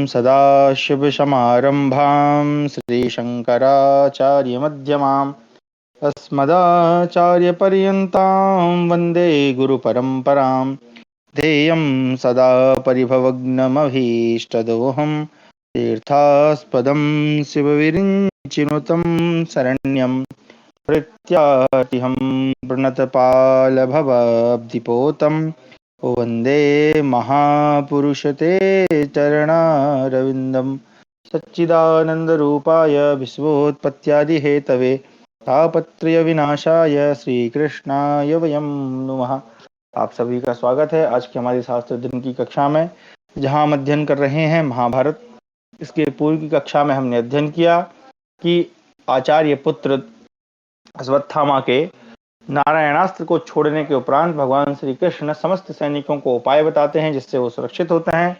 सदाशिवसमारम्भां श्रीशङ्कराचार्यमध्यमाम् अस्मदाचार्यपर्यन्तां वन्दे गुरुपरम्परां। ध्येयं सदा परिभवग्नमभीष्टदोहं तीर्थास्पदं शिवविरिञ्चिनुतं शरण्यं प्रत्यातिहं प्रणतपालभवाब्धिपोतं वन्दे महापुरुषते चरणारविन्दं। सच्चिदानन्दरूपाय विश्वोत्पत्त्यादिहेतवे तापत्रय विनाशाय श्रीकृष्णाय वयं नुमः। आप सभी का स्वागत है आज की हमारी शास्त्र अध्ययन की कक्षा में, जहां हम अध्ययन कर रहे हैं महाभारत। इसके पूर्व की कक्षा में हमने अध्ययन किया कि आचार्य पुत्र अश्वत्थामा के नारायणास्त्र को छोड़ने के उपरांत भगवान श्री कृष्ण समस्त सैनिकों को उपाय बताते हैं जिससे वो सुरक्षित होते हैं।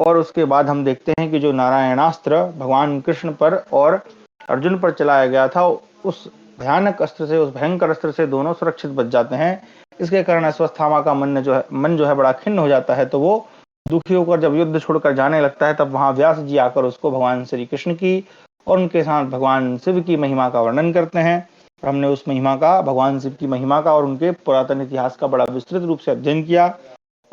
और उसके बाद हम देखते हैं कि जो नारायणास्त्र भगवान कृष्ण पर और अर्जुन पर चलाया गया था, उस भयानक अस्त्र से, उस भयंकर अस्त्र से दोनों सुरक्षित बच जाते हैं। इसके कारण अश्वत्थामा का मन जो है बड़ा खिन्न हो जाता है। तो वो दुखी होकर जब युद्ध छोड़कर जाने लगता है, तब वहां व्यास जी आकर उसको भगवान श्री कृष्ण की और उनके साथ भगवान शिव की महिमा का वर्णन करते हैं। और हमने उस महिमा का, भगवान शिव की महिमा का और उनके पुरातन इतिहास का बड़ा विस्तृत रूप से अध्ययन किया।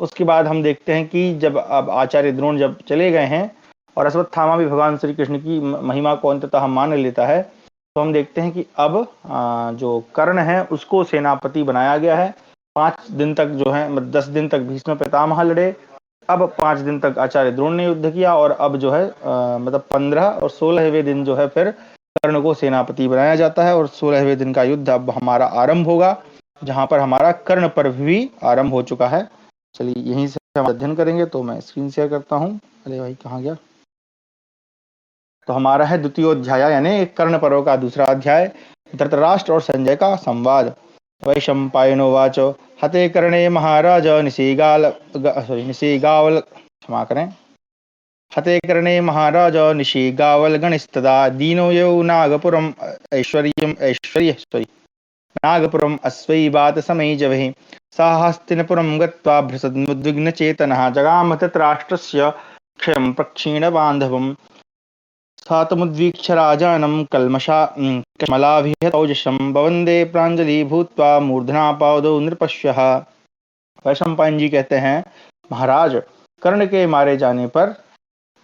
उसके बाद हम देखते हैं कि जब अब आचार्य द्रोण जब चले गए हैं और अश्वत्थामा भी भगवान श्री कृष्ण की महिमा को अंततः मान लेता है, तो हम देखते हैं कि अब जो कर्ण है उसको सेनापति बनाया गया है। 5 दिन तक जो है, 10 दिन तक भीष्म पितामह लड़े। अब 5 दिन तक आचार्य द्रोण ने युद्ध किया और अब जो है 15 और 16वें दिन जो है फिर कर्ण को सेनापति बनाया जाता है और 16वें दिन का युद्ध अब हमारा आरंभ होगा, जहां पर हमारा कर्ण पर्व भी आरंभ हो चुका है। चलिए यहीं से हम अध्ययन करेंगे। तो मैं स्क्रीन शेयर करता हूँ। अरे भाई कहाँ गया? तो हमारा है द्वितीय अध्याय, यानी कर्ण पर्व का दूसरा अध्याय, धृतराष्ट्र और संजय का संवाद। वैशंपायनोवाच हते कर्णे महाराज निशीगावल क्षमा करें हते कर्णे महाराज निशीगावल गणस्तदा दीनो यौ नागपुरम नागपुरम अश्वैवात समैजवहि साहस्तिनपुरं गत्वा भृशदमुद्विग्नचेतनः जगाम धृतराष्ट्रस्य क्षयं प्रक्षीणबान्धवम् सातमुद्वीक्ष्य राजानं कश्मलाभिहतौजसं ववन्दे प्राञ्जलि भूत्वा मूर्धना पादौ नृपश्यः। वैशंपायन जी कहते हैं, महाराज, कर्ण के मारे जाने पर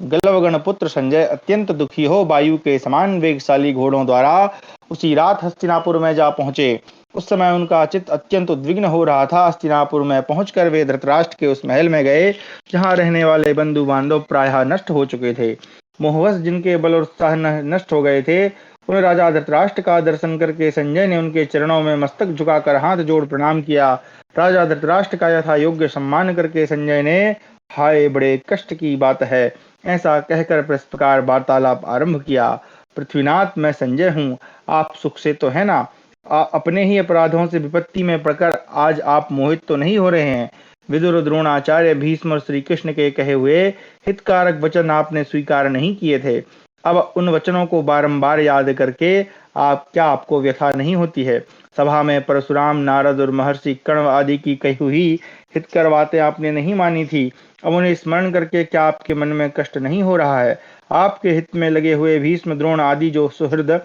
गलवगण पुत्र संजय अत्यंत दुखी हो वायु के समान वेगशाली घोड़ों द्वारा उसी रात हस्तिनापुर में जा पहुंचे। उस समय उनका चित्त अत्यंत उद्विग्न हो रहा था। हस्तिनापुर में पहुंचकर वे धृतराष्ट्र के उस महल में गए जहां रहने वाले बंधु बांधव प्रायः नष्ट हो चुके थे। मोहवश जिनके बल और उत्साह नष्ट हो गए थे, उन राजा धृतराष्ट्र का दर्शन करके संजय ने उनके चरणों में मस्तक झुकाकर हाथ जोड़ प्रणाम किया। राजा धृतराष्ट्र का यथा योग्य सम्मान करके संजय ने, हाय बड़े कष्ट की बात है, ऐसा कहकर इस प्रकार वार्तालाप आरंभ किया। पृथ्वीनाथ, मैं संजय हूँ, आप सुख से तो है ना? अपने ही अपराधों से विपत्ति में पड़कर आज आप मोहित तो नहीं हो रहे हैं? विदुर, द्रोणाचार्य, भीष्म और श्री कृष्ण के कहे हुए हितकारक वचन आपने स्वीकार नहीं किए थे। अब उन वचनों को बारंबार याद करके आपको व्यथा नहीं होती है? सभा में परशुराम, नारद और महर्षि कर्ण आदि की कही हुई हितकर बातें आपने नहीं मानी थी। अब उन्हें स्मरण करके क्या आपके मन में कष्ट नहीं हो रहा है? आपके हित में लगे हुए भीष्म, द्रोण आदि जो सुहृद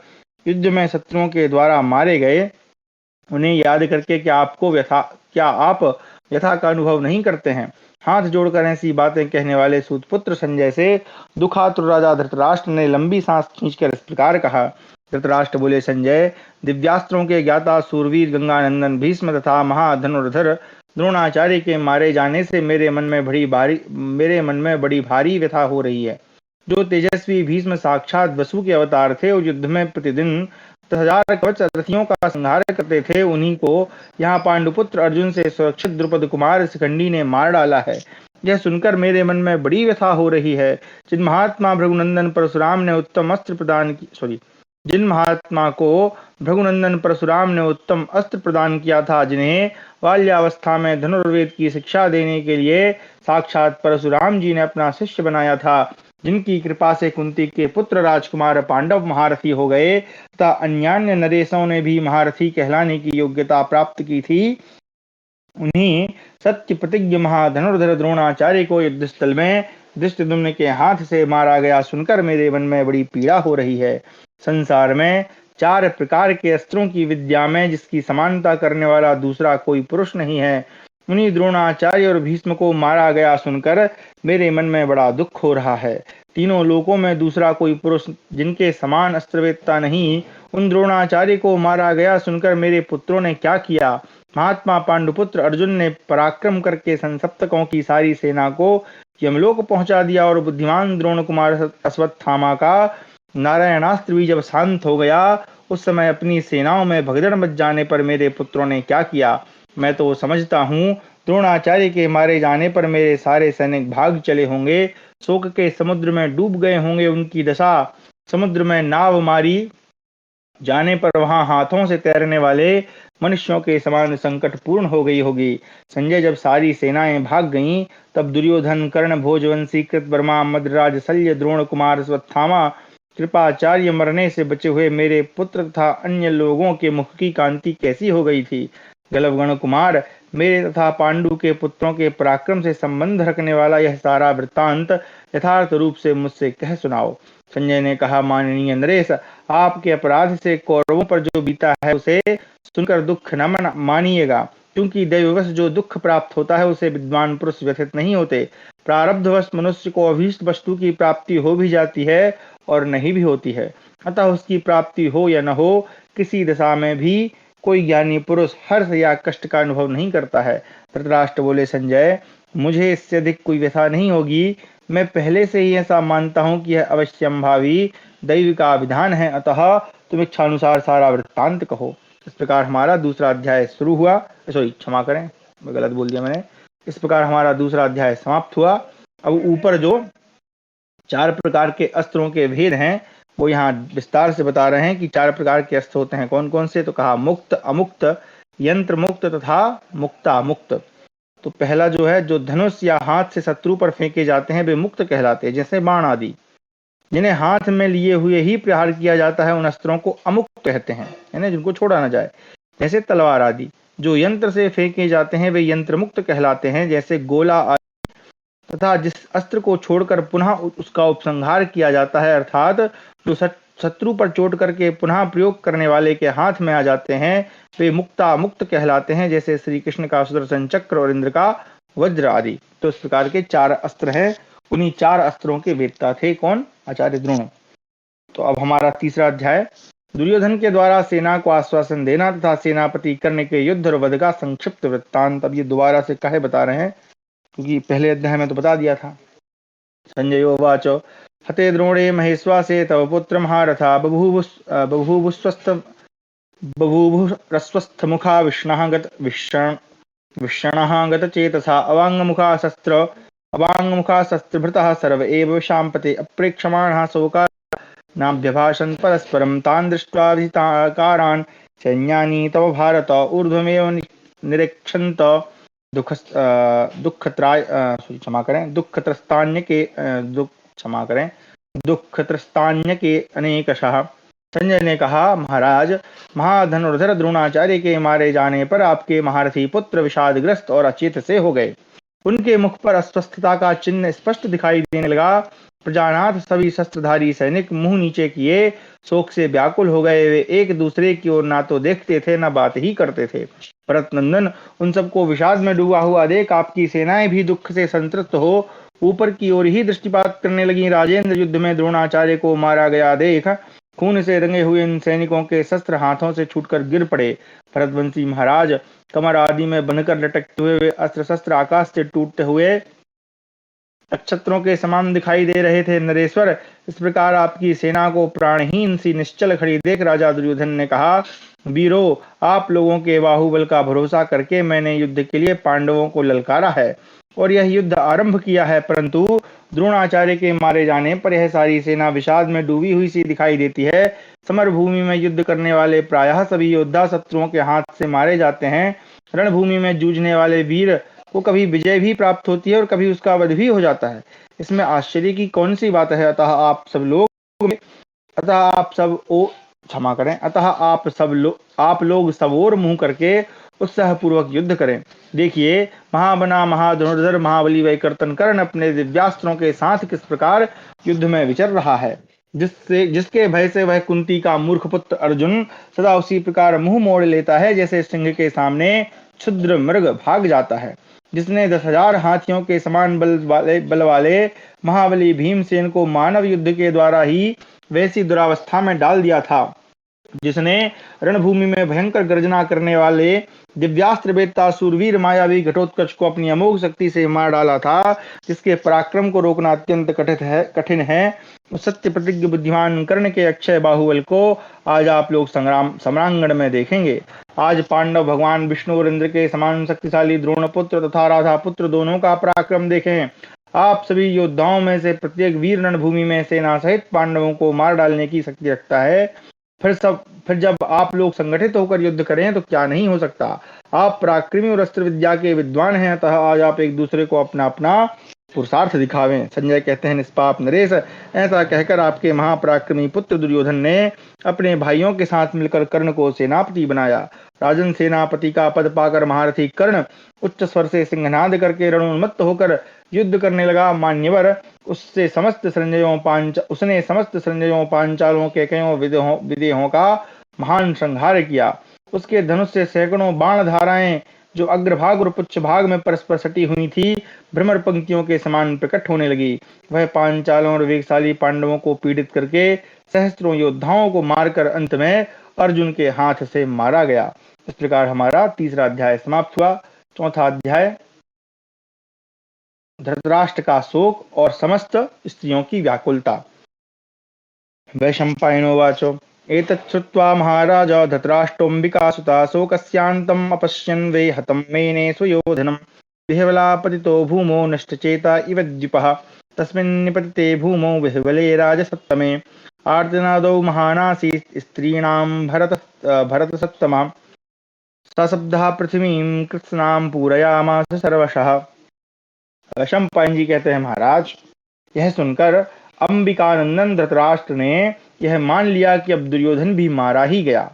युद्ध में शत्रुओं के द्वारा मारे गए, उन्हें याद करके क्या आप व्यथा का अनुभव नहीं करते हैं? हाथ जोड़कर ऐसी बातें कहने वाले सूतपुत्र संजय से दुखातुर राजा धृतराष्ट्र ने लंबी सांस खींचकर इस प्रकार कहा। धृतराष्ट्र बोले, संजय, दिव्यास्त्रों के ज्ञाता सूरवीर गंगानंदन भीष्म तथा महाधनुर्धर द्रोणाचार्य के मारे जाने से मेरे मन में बड़ी भारी व्यथा हो रही है। जो तेजस्वी भीष्म साक्षात वसु के अवतार थे और युद्ध में प्रतिदिन 10,000 कवच रथियों का संहार करते थे, उन्हीं को यहाँ पांडुपुत्र अर्जुन से सुरक्षित द्रुपद कुमार शिखंडी ने मार डाला है। यह सुनकर मेरे मन में बड़ी व्यथा हो रही है। जिन महात्मा भृगुनंदन परशुराम ने उत्तम अस्त्र प्रदान किया था, जिन्हें बाल्यावस्था में धनुर्वेद की शिक्षा देने के लिए साक्षात परशुराम जी ने अपना शिष्य बनाया था, जिनकी कृपा से कुंती के पुत्र राजकुमार पांडव महारथी हो गए तथा अन्यान्य नरेशों ने भी महारथी कहलाने की योग्यता प्राप्त की थी, उन्हीं सत्य प्रतिज्ञ महाधनुर्धर द्रोणाचार्य को युद्ध स्थल में धृष्टद्युम्न के हाथ से मारा गया सुनकर मेरे मन में बड़ी पीड़ा हो रही है। संसार में 4 प्रकार के अस्त्रों की विद्या में जिसकी समानता करने वाला दूसरा कोई पुरुष नहीं है। उन्हीं द्रोणाचार्य और भीष्म को मारा गया सुनकर मेरे मन में बड़ा दुख हो रहा है। तीनों लोकों में दूसरा कोई पुरुष जिनके समान अस्त्रवेत्ता नहीं, उन द्रोणाचार्य को मारा गया सुनकर मेरे पुत्रों ने क्या किया। महात्मा पांडुपुत्र अर्जुन ने पराक्रम करके संसप्तकों की सारी सेना को यमलोक पहुंचा दिया और बुद्धिमान द्रोण कुमार अश्वत्थामा का नारायणास्त्र भी जब शांत हो गया, उस समय अपनी सेनाओं में भगदड़ मच जाने पर मेरे पुत्रों ने क्या किया। मैं तो समझता हूँ द्रोणाचार्य के मारे जाने पर मेरे सारे सैनिक भाग चले होंगे, शोक के समुद्र में डूब गए होंगे। उनकी दशा समुद्र में नाव मारी जाने पर वहां हाथों से तैरने वाले मनुष्यों के समान संकट पूर्ण हो गई होगी। संजय, जब सारी सेनाएं भाग गईं, तब दुर्योधन, कर्ण, भोजवंशी, कृतवर्मा, मद्रराज, शल्य, द्रोण कुमार, अश्वत्थामा, कृपाचार्य मरने से बचे हुए मेरे पुत्र तथा अन्य लोगों के मुख की कांति कैसी हो गई थी। गलवगण कुमार, मेरे तथा पांडु के पुत्रों के पराक्रम से संबंध रखने वाला यह सारा वृत्तांत यथार्थ रूप से मुझसे कह सुनाओ। संजय ने कहा, माननीय नरेश, आपके अपराध से कौरवों पर जो बीता है उसे सुनकर दुख न मानिएगा, क्योंकि दैववश जो दुख प्राप्त होता है उसे विद्वान पुरुष व्यथित नहीं होते। प्रारब्धवश मनुष्य को अभीष्ट वस्तु की प्राप्ति हो भी जाती है और नहीं भी होती है, अतः उसकी प्राप्ति हो या न हो, किसी दशा में भी कोई ज्ञानी पुरुष हर्ष या कष्ट का अनुभव नहीं करता है। धृतराष्ट्र बोले, संजय, मुझे इससे अधिक कोई व्यथा नहीं होगी। मैं पहले से ही ऐसा मानता हूँ कि यह अवश्यंभावी दैव का विधान है, अतः तुम इच्छानुसार सारा वृत्तांत कहो। इस प्रकार हमारा दूसरा अध्याय शुरू हुआ। सॉरी, क्षमा करें, मैं गलत बोल दिया मैंने। इस प्रकार हमारा दूसरा अध्याय समाप्त हुआ। अब ऊपर जो 4 प्रकार के अस्त्रों के भेद हैं वो यहाँ विस्तार से बता रहे हैं कि 4 प्रकार के अस्त्र होते हैं कौन कौन से। तो कहा मुक्त, अमुक्त, यंत्र मुक्त तथा मुक्ता मुक्त। तो पहला जो है, जो धनुष या हाथ से शत्रु पर फेंके जाते हैं वे मुक्त कहलाते हैं, जैसे बाण आदि। जिन्हें हाथ में लिए हुए ही प्रहार किया जाता है उन अस्त्रों को अमुक्त कहते हैं, यानी जिनको छोड़ा न जाए, जैसे तलवार आदि। जो यंत्र से फेंके जाते हैं वे यंत्र मुक्त कहलाते हैं, जैसे गोला आदि। तथा जिस अस्त्र को छोड़कर पुनः उसका उपसंहार किया जाता है, अर्थात जो शत्रु पर चोट करके पुनः प्रयोग करने वाले के हाथ में आ जाते हैं, वे मुक्ता मुक्त कहलाते हैं, जैसे श्री कृष्ण का सुदर्शन चक्र और इंद्र का वज्र आदि। तो इस प्रकार के 4 अस्त्र हैं। उन्हीं 4 अस्त्रों के वेत्ता थे कौन? आचार्य द्रोण। तो अब हमारा तीसरा अध्याय, दुर्योधन के द्वारा सेना को आश्वासन देना तथा सेनापति कर्ण के युद्ध और वध का संक्षिप्त वृत्तांत। अब ये दोबारा से काहे बता रहे हैं, क्योंकि पहले अध्याय में तो बता दिया था। संजयोवाच, हते द्रोणे महेश्वासे तव पुत्र महारथा बभूवुरस्वस्थमुखा विषणः गतचेतसा अवाङ्मुखा शस्त्रभृतः सर्व एव विशाम्पते अप्रेक्षमाणः शोका नाभ्यभाषन् परस्परं तान् दृष्ट्वा भीताकारान् सैन्यानि तव भारत ऊर्ध्वमेव निरीक्षन्त दुःखत्रस्तान्यके अनेकशः। संजय ने कहा, महाराज, महाधनुर्धर द्रोणाचार्य के मारे जाने पर आपके महारथी पुत्र विषादग्रस्त और अचेत से हो गए। उनके मुख पर अस्वस्थता का चिन्ह स्पष्ट दिखाई देने लगा। प्रजानाथ सभी शस्त्रधारी सैनिक मुंह नीचे किए शोक से व्याकुल हो गए। वे एक दूसरे की ओर ना तो देखते थे न बात ही करते थे। भरत नंदन, उन सबको विषाद में डूबा हुआ देख आपकी सेनाएं भी दुख से संतृप्त हो ऊपर की ओर ही दृष्टिपात करने लगी। राजेंद्र, युद्ध में द्रोणाचार्य को मारा गया देख खून से रंगे हुए इन सैनिकों के शस्त्र हाथों से छूटकर गिर पड़े। भरतवंशी महाराज, कमर आदि में बनकर लटकते हुए वे अस्त्र शस्त्र आकाश से टूटते हुए नक्षत्रों के समान दिखाई दे रहे थे। नरेश्वर, इस प्रकार आपकी सेना को प्राणहीन सी निश्चल खड़ी देख राजा दुर्योधन ने कहा, वीरो, आप लोगों के बाहुबल का भरोसा करके मैंने युद्ध के लिए पांडवों को ललकारा है और यह युद्ध आरंभ किया है, परंतु द्रोणाचार्य के मारे जाने पर यह सारी सेना विषाद में डूबी हुई सी दिखाई देती है। समरभूमि में युद्ध करने वाले प्रायः सभी योद्धा शत्रुओं के हाथ से मारे जाते हैं। रणभूमि में जूझने वाले वीर को कभी विजय भी प्राप्त होती है और कभी उसका वध भी हो जाता है। इसमें आश्चर्य की कौन सी बात है? अतः आप लोग सब ओर मुंह करके उत्साह पूर्वक युद्ध करें। देखिए, महाबना महाधनुर्धर महाबली वही कर्तन कर्ण अपने दिव्यास्त्रों के साथ किस प्रकार युद्ध में विचर रहा है, जिसके भय से वह कुंती का मूर्ख पुत्र अर्जुन सदा उसी प्रकार मुंह मोड़ लेता है जैसे सिंह के सामने क्षुद्र मृग भाग जाता है। जिसने 10,000 हाथियों के समान बल वाले महाबली भीमसेन को मानव युद्ध के द्वारा ही वैसी दुरावस्था में डाल दिया था, जिसने रणभूमि में भयंकर गर्जना करने वाले दिव्यास्त्र वेत्ता सूरवीर मायावी घटोत्कच को अपनी अमोघ शक्ति से मार डाला था, जिसके पराक्रम को रोकना अत्यंत कठिन है, उस सत्य प्रतिज्ञ बुद्धिमान कर्ण के अक्षय बाहुबल को आज आप लोग सम्रांगण में देखेंगे। आज पांडव भगवान विष्णु और इंद्र के समान शक्तिशाली द्रोणपुत्र तथा राधा पुत्र दोनों का पराक्रम देखें। आप सभी योद्धाओं में से प्रत्येक वीर रणभूमि में सेना सहित पांडवों को मार डालने की शक्ति रखता है। फिर जब आप लोग संगठित होकर युद्ध करें तो क्या नहीं हो सकता। आप पराक्रमी और अस्त्र विद्या के विद्वान हैं, अतः आज आप एक दूसरे को अपना अपना पुरुषार्थ दिखावें। संजय कहते हैं, निष्पाप नरेश, ऐसा कहकर आपके महापराक्रमी पुत्र दुर्योधन ने अपने भाइयों के साथ मिलकर कर्ण को सेनापति बनाया। राजन, सेनापति का पद पाकर महारथी कर्ण उच्च स्वर से सिंहनाद करके रणोन्मत्त होकर युद्ध करने लगा। मान्यवर, उसने समस्त संजयों पांचालों के कयों विदेहों का महान संहार किया। उसके धनुष से सैकड़ों बाण धाराएं जो अग्रभाग और पुच्छ भाग में परस्पर सटी हुई थी, भ्रमर पंक्तियों के समान प्रकट होने लगी। वह पांचालों और वेगशाली पांडवों को पीड़ित करके सहस्त्रों योद्धाओं को मारकर अंत में अर्जुन के हाथ से मारा गया। इस प्रकार हमारा तीसरा अध्याय समाप्त हुआ। चौथा अध्याय धृतराष्ट्र का शोक और समस्त स्त्रियों की व्याकुलता। वैशंपायनोवाचो एतत् श्रुत्वा महाराज धृतराष्ट्रोऽम्बिकासुता शोकस्यान्तम् अपश्यन् वै हतं मेने सुयोधनं विह्वलापतितो भूमौ नष्टचेता इव द्विपः तस्मिन् निपतिते भूमौ विह्वले राजसत्तमे आर्तनादौ महानासीत् स्त्रीणां भरतसत्तमा सशब्दः पृथ्वीं कृत्स्नां पूरयामास सर्वशः। शंपायन जी कहते हैं, महाराज, यह सुनकर अंबिकानंदन धृतराष्ट्र ने यह मान लिया कि अब दुर्योधन भी मारा ही गया।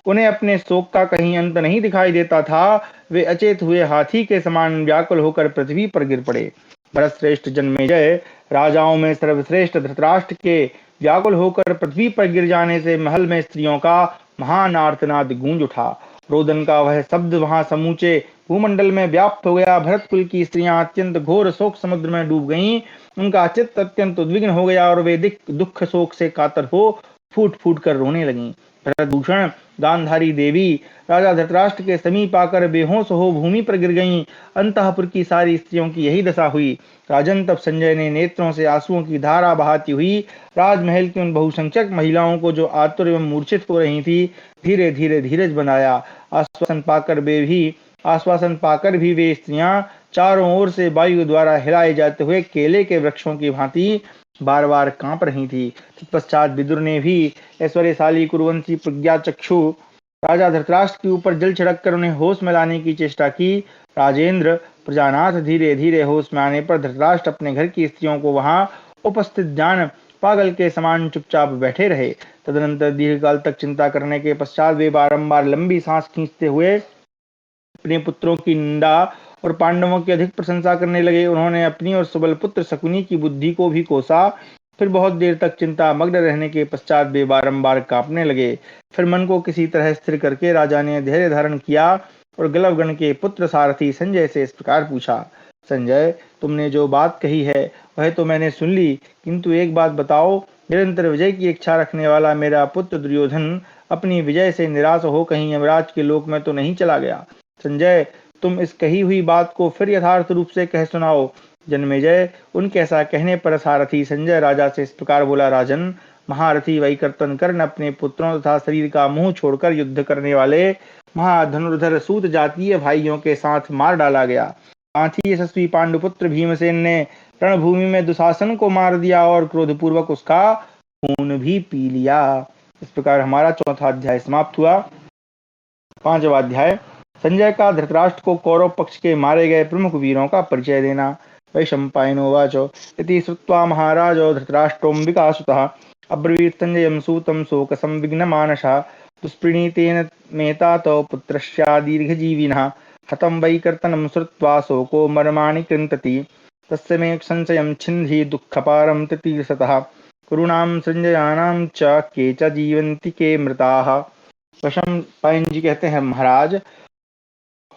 उन्हें अपने शोक का कहीं अंत नहीं दिखाई देता था। वे अचेत हुए हाथी के समान व्याकुल होकर पृथ्वी पर गिर पड़े। भरत श्रेष्ठ जन्मेजय, राजाओं में सर्वश्रेष्ठ धृतराष्ट्र के व्याकुल होकर पृथ्वी पर गिर जाने से महल में स्त्रियों का महान आर्तनाद गूंज उठा। रोदन का वह शब्द वहां समूचे भूमंडल में व्याप्त हो गया। भरत कुल की स्त्रियां अत्यंत घोर शोक समुद्र में डूब गईं। उनका चित्त अत्यंत उद्विग्न हो गया और वे दुख शोक से कातर हो फूट फूट कर रोने लगीं। भरतभूषण, गांधारी देवी राजा धृतराष्ट्र के समीप आकर बेहोश हो भूमि पर गिर गईं। अंतःपुर की सारी स्त्रियों की यही दशा हुई। राजन, तब संजय ने नेत्रों से आंसुओं की धारा बहाती हुई राजमहल की उन बहुसंख्यक महिलाओं को जो आतुर एवं मूर्छित हो रही थी, धीरे धीरे धीरज बनाया। आश्वासन पाकर भी वे स्त्रियां चारों ओर से वायु द्वारा हिलाए जाते हुए केले के वृक्षों की भांति बार बार कांप रही थी। तत्पश्चात विदुर ने भी ऐश्वर्यशाली कुरुवंशी प्रज्ञा चक्षु राजा धृतराष्ट्र के ऊपर जल छिड़क कर उन्हें होश में लाने की चेष्टा की। राजेंद्र, प्रजानाथ धीरे धीरे होश में आने पर धृतराष्ट्र अपने घर की स्त्रियों को वहां उपस्थित जान पागल के समान चुपचाप बैठे रहे। तदनंतर दीर्घकाल तक चिंता करने के पश्चात वे बारंबार लंबी सांस खींचते हुए अपने पुत्रों की निंदा और पांडवों की अधिक प्रशंसा करने लगे। उन्होंने अपनी और सुबल पुत्र शकुनी की बुद्धि को भी कोसा। फिर बहुत देर तक चिंता मग्न रहने के पश्चात वे बारंबार कांपने लगे। फिर मन को किसी तरह स्थिर करके राजा ने धैर्य धारण किया और गलवगण के पुत्र सारथी संजय से इस प्रकार पूछा, संजय, तुमने जो बात कही है वह तो मैंने सुन ली, किंतु एक बात बताओ, निरंतर विजय की इच्छा रखने वाला मेरा पुत्र दुर्योधन अपनी विजय से निराश हो कहीं यमराज के लोक में तो नहीं चला गया? संजय, तुम इस कही हुई बात को फिर यथार्थ रूप से कह सुनाओ। जन्मेजय, उनके ऐसा कहने पर सारथी संजय राजा से इस प्रकार बोला, राजन, महारथी वही कर्तन कर्ण अपने पुत्रों तथा शरीर का मुंह छोड़कर युद्ध करने वाले महाधनुर्धर सूत जातीय भाइयों के साथ मार डाला गया। साथ ही यशस्वी पांडुपुत्र भीमसेन ने रणभूमि में दुशासन को मार दिया और क्रोधपूर्वक उसका खून भी पी लिया। इस प्रकार हमारा चौथा अध्याय समाप्त हुआ। पांचवा अध्याय संजय का धृतराष्ट्र को कौरव पक्ष के मारे गए प्रमुख वीरों का परिचय देना। वैशंपायनोवाचो इति श्रुत्वा महाराजो धृतराष्ट्रोऽम्बिकासुतः अब्रवीत् संजयं सूतं शोकसंविघ्नमानसः दुष्प्रणीतेन मेता तव पुत्रस्या दीर्घजीविनः हतं वै कर्तनं श्रुत्वा शोको मर्माणि कृन्तति तस्य मे संशयं छिन्धि दुःखपारं तितीर्षतः कुरूणां सृञ्जयानां च के च जीवन्ति के मृताः। वशम पायन जी कहते हैं, महाराज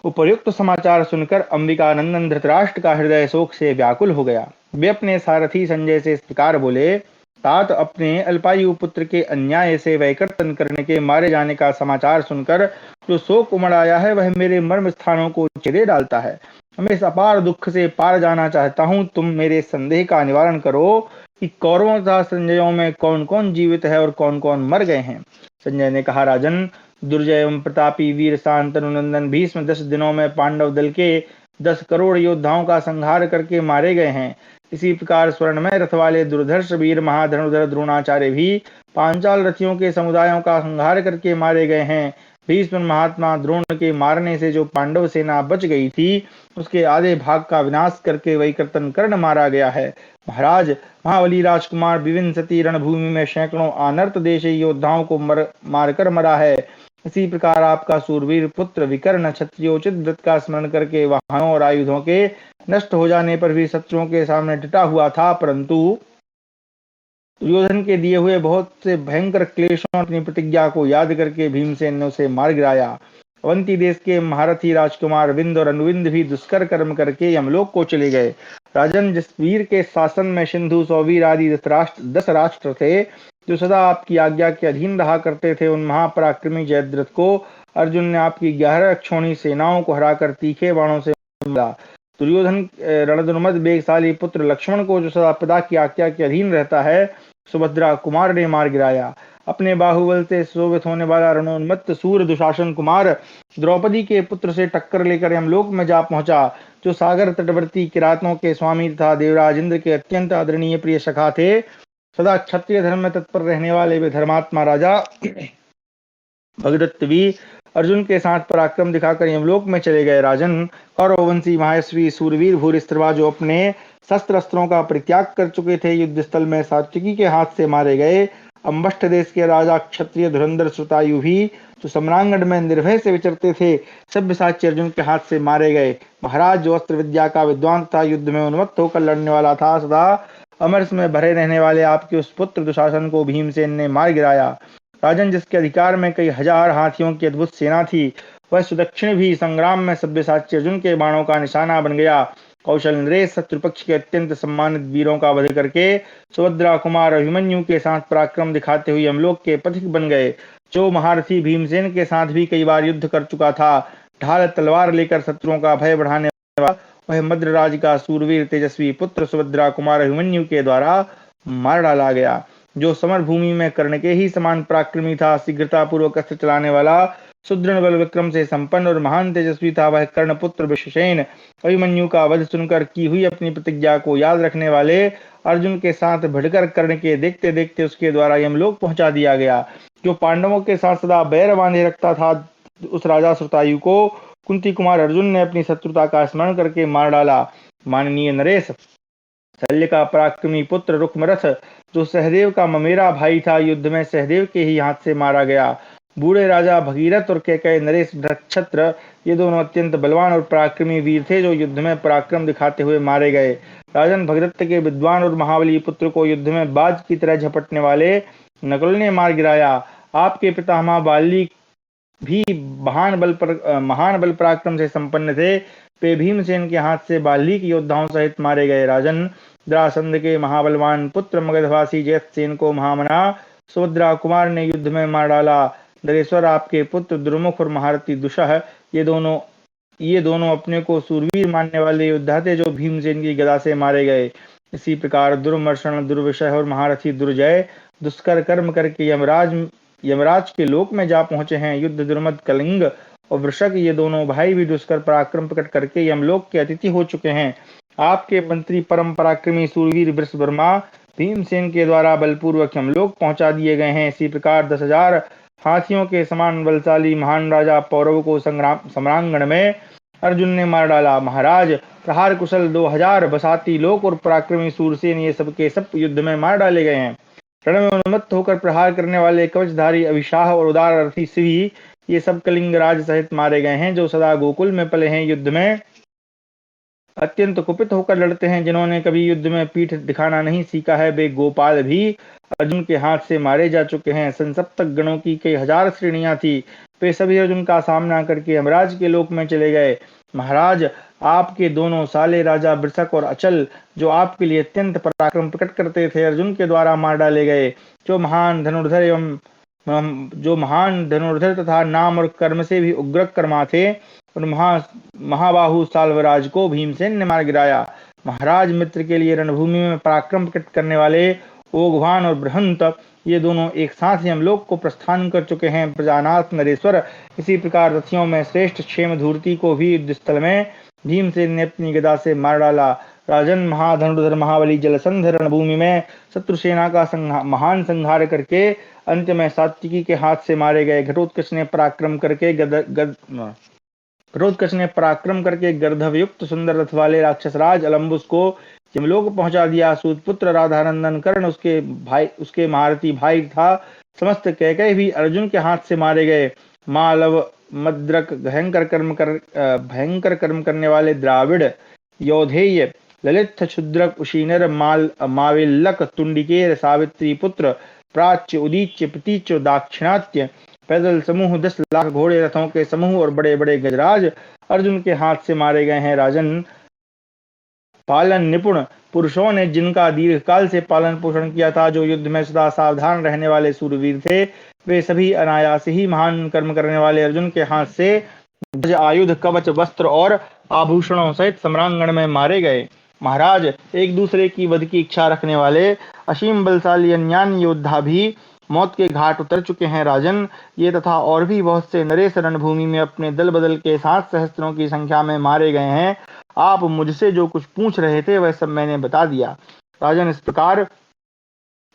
उपर्युक्त समाचार सुनकर अंबिकानंदन धृतराष्ट्र का हृदय शोक से व्याकुल हो गया। वे अपने सारथी संजय से इस प्रकार बोले, तात अपने अल्पायु पुत्र के अन्याय से वैकर्तन करने के मारे जाने का समाचार सुनकर जो शोक उमड़ आया है वह मेरे मर्म स्थानों को चिरे डालता है। मैं इस अपार दुख से पार जाना चाहता हूँ। तुम मेरे संदेह का निवारण करो कि कौरवों तथा संजयों में कौन कौन जीवित है और कौन कौन मर गए हैं। संजय ने कहा, राजन, दुर्जय एवं प्रतापी वीर शांतनु नंदन भीष्म 10 दिनों में पांडव दल के 10 करोड़ योद्धाओं का संहार करके मारे गए हैं। इसी प्रकार स्वर्णमय रथ वाले दुर्धर्ष वीर महाधनुर्धर द्रोणाचार्य भी पांचाल रथियों के समुदायों का संहार करके मारे गए हैं। भीष्म महात्मा द्रोण के मारने से जो पांडव सेना बच गई थी उसके आधे भाग का विनाश करके वही कर्तन कर्ण मारा गया है। महाराज, महाबली राजकुमार विविंसति रणभूमि में सैकड़ों आनर्त देशी योद्धाओं को मारकर मरा है। इसी प्रकार आपका सूरवीर पुत्र विकर्ण क्षत्रियोचित व्रत का स्मरण करके वाहनों और आयुधों के नष्ट हो जाने पर भी शत्रुओं के सामने डटा हुआ था, परंतु दुर्योधन के दिए हुए बहुत से भयंकर क्लेशों और अपनी प्रतिज्ञा को याद करके भीमसेन ने उसे मार गिराया। अवंती देश के महारथी राजकुमार विंद और अनुविंद भी दुष्कर कर्म करके यमलोक को चले गए। राजन, जिस वीर के शासन में सिंधु सौवीर आदि 10 राष्ट्र थे जो सदा आपकी आज्ञा के अधीन रहा करते थे, उन महापराक्रमी जयद्रथ को अर्जुन ने आपकी 11 अक्षौणी सेनाओं को हराकर तीखे बाणों से मारा। दुर्योधन रणधनुमद वेगशाली पुत्र लक्ष्मण को जो सदा पिता की आज्ञा के अधीन रहता है सुभद्रा कुमार ने मार गिराया। अपने बाहुबल से शोभित होने वाला रणोन्मत्त सूर्य दुशासन कुमार द्रौपदी के पुत्र से टक्कर लेकर यमलोक में जा पहुंचा, जो सागर तटवर्ती किरातों के स्वामी तथा देवराज इंद्र के अत्यंत आदरणीय प्रिय सखा थे। सदा क्षत्रिय धर्म में तत्पर रहने वाले वे धर्मात्मा राजा भगदत्त भी अर्जुन के साथ पराक्रम दिखाकर यमलोक में चले गए। राजन, कौरववंशी महायश्वी सूरवीर भूरिश्रवा जो अपने शस्त्र अस्त्रों का परित्याग कर चुके थे, युद्ध स्थल में सात्विकी के हाथ से मारे गए। अम्बष्ठ देश के राजा क्षत्रिय धुरंधर श्रुतायु भी जो सम्रांगण में निर्भय से विचरते थे, सभ्यसाची अर्जुन के हाथ से मारे गए। महाराज, जो अस्त्र विद्या का विद्वान था, युद्ध में उन्मत्त होकर लड़ने वाला था, सदा अमरस में भरे रहने वाले आपके उस पुत्र दुशासन को भीमसेन ने मार गिराया। राजन, जिसके अधिकार में कई हजार हाथियों की अद्भुत सेना थी, वह सुदक्षिण भी संग्राम में सभ्यसाची अर्जुन के बाणों का निशाना बन गया। कौशल नरेश शत्रुपक्ष के अत्यंत सम्मानित वीरों का वध करके सुभद्रा कुमार अभिमन्यु के साथ पराक्रम दिखाते हुए यमलोक के पथिक बन गए। जो महारथी भीमसेन के साथ भी कई बार युद्ध कर चुका था, ढाल तलवार लेकर शत्रुओं का भय बढ़ाने वाला वह मद्रराज का सूरवीर तेजस्वी पुत्र सुभद्रा कुमार अभिमन्यु के द्वारा मार डाला गया। जो समर भूमि में कर्ण के ही समान पराक्रमी था, शीघ्रता पूर्वक अस्त्र चलाने वाला, सुदृढ़ बल विक्रम से संपन्न और महान तेजस्वी था, वह कर्ण पुत्र विश्वसेन अभिमन्यु का वध सुनकर की हुई अपनी प्रतिज्ञा को याद रखने वाले अर्जुन के साथ भिड़कर कर्ण के देखते देखते उसके द्वारा यमलोक पहुंचा दिया गया। जो पांडवों के साथ सदा बैर बांधे रखता था, उस राजा श्रुतायु को कुंती कुमार अर्जुन ने अपनी शत्रुता का स्मरण करके मार डाला। माननीय नरेश, शल्य का पराक्रमी पुत्र रुक्मरथ जो सहदेव का ममेरा भाई था, युद्ध में सहदेव के ही हाथ से मारा गया। बूढ़े राजा भगीरथ और कैकेय नरेश भृक्षत्र ये दोनों अत्यंत बलवान और पराक्रमी वीर थे, जो युद्ध में पराक्रम दिखाते हुए मारे गए। राजन, भगदत्त के विद्वान और महाबली पुत्र को युद्ध में बाज की तरह झपटने वाले नकुल ने मार गिराया। आपके पितामह बाली भी महान बल पराक्रम से संपन्न थे, वे भीमसेन के हाथ से बाल्लीक योद्धाओं सहित मारे गए। राजन, द्रासंध के महाबलवान पुत्र मगधवासी जयसेन को महामना सुभद्रा कुमार ने युद्ध में मार डाला। नरेश्वर, आपके पुत्र दुर्मुख और महारथी दुशाह ये दोनों अपने को सूरवीर मानने वाले योद्धा थे, जो भीमसेन की गदा से मारे गए। इसी प्रकार दुर्मर्शन, दुर्विषह और महारथी दुर्जय दुष्कर कर्म करके यमराज के लोक में जा पहुंचे हैं। युद्ध दुर्मद कलिंग और वृषक ये दोनों भाई भी दुष्कर पराक्रम प्रकट करके यमलोक के अतिथि हो चुके हैं। आपके मंत्री परम पराक्रमी सूरवीर वृषवर्मा भीमसेन के द्वारा बलपूर्वक यमलोक पहुंचा दिए गए हैं। इसी प्रकार 10,000 हाथियों के समान बलशाली महान राजा पौरव को सम्रांगण में अर्जुन ने मार डाला। महाराज, प्रहार कुशल 2,000 बसाती लोक और पराक्रमी सूरसेन ये सब के सब युद्ध में मार डाले गए हैं। रण में उन्मत्त होकर प्रहार करने वाले कवचधारी अभिशाह और उदार अर्थी शिवी ये सब कलिंगराज सहित मारे गए हैं, जो सदा गोकुल में पले हैं, युद्ध में अत्यंत कुपित होकर लड़ते हैं। जिन्होंने कभी युद्ध में पीठ दिखाना नहीं सीखा है, वे गोपाल भी अर्जुन के हाथ से मारे जा चुके हैं। संसप्तक गणों की कई हजार श्रेणियां थी, वे सभी अर्जुन का सामना करके यमराज के लोक में चले गए। महाराज, आपके दोनों साले राजा वृषक और अचल, जो आपके लिए अत्यंत पराक्रम प्रकट करते थे, अर्जुन के द्वारा मार डाले गए। जो महान धनुर्धर तथा नाम और कर्म से भी उग्र कर्मा थे, और महाबाहु साल्वराज को भीमसेन ने मार गिराया। महाराज, मित्र के लिए रणभूमि में पराक्रम प्रकट करने वाले ओघवान और बृहंत, ये दोनों एक साथ ही हमलोक को प्रस्थान कर चुके हैं। प्रजानाथ नरेश्वर, इसी प्रकार रथियों में श्रेष्ठ क्षेम धूर्ति को भी युद्ध स्थल में भीमसेन ने अपनी गदा से मार डाला। राजन, महाधनुर्धर महाबली जलसंध रणभूमि में शत्रु सेना का महान संहार करके अंत में सात्विकी के हाथ से मारे गए। घटोत्कच ने पराक्रम करके गर्दभयुक्त सुंदर रथ वाले राक्षसराज अलम्बुस को यमलोक पहुंचा दिया। सूतपुत्र राधानंदन कर्ण उसके महारथी भाई था। समस्त कैकई भी अर्जुन के हाथ से मारे गए। मालव मद्रक भयंकर कर्म करने वाले द्राविड़ योधेय ललित क्षुद्रक उशीनर माविल्लक तुंडिकेर सावित्री पुत्र प्राच्य उदीच्य प्रतीच्य दाक्षिणात्य पैदल समूह 10 लाख घोड़े रथों के समूह और बड़े बड़े गजराज अर्जुन के हाथ से मारे गए हैं। राजन, पालन निपुण पुरुषों ने जिनका दीर्घकाल से पालन पोषण किया था, जो युद्ध में सदा सावधान रहने वाले सूरवीर थे, वे सभी अनायास ही महान कर्म करने वाले अर्जुन के हाथ से ध्वज, आयुध, कवच, वस्त्र और आभूषणों सहित सम्रांगण में मारे गए। महाराज, एक दूसरे की वध की इच्छा रखने वाले असीम बलशाली अन्यान्य योद्धा भी मौत के घाट उतर चुके हैं। राजन, ये तथा और भी बहुत से नरेश रणभूमि में अपने दल बदल के 7 सहस्त्रों की संख्या में मारे गए हैं। आप मुझसे जो कुछ पूछ रहे थे वह सब मैंने बता दिया। राजन, इस प्रकार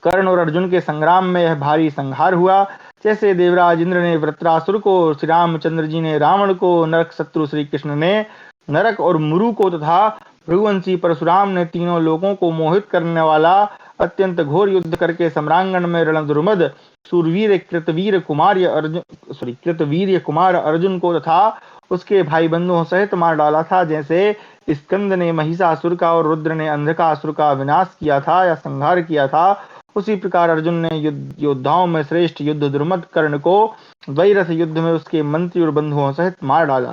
कर्ण और अर्जुन के संग्राम में यह भारी संहार हुआ। जैसे देवराज इंद्र ने वृत्रासुर को, श्री रामचंद्र जी ने रावण को, नरक शत्रु श्री कृष्ण ने नरक और मुरु को तथा भृगुवंशी परशुराम ने तीनों लोगों को मोहित करने वाला अत्यंत घोर युद्ध करके सम्रांगण में रणदुर्मद सूरवीर कृतवीर कुमार अर्जुन को तथा उसके भाई बंधुओं सहित मार डाला था। जैसे स्कंद ने महिषासुर का और रुद्र ने अंधकासुर का विनाश किया था या संहार किया था, उसी प्रकार अर्जुन ने योद्धाओं में श्रेष्ठ युद्ध दुर्मद कर्ण को द्वैरथ युद्ध में उसके मंत्री और बंधुओं सहित मार डाला।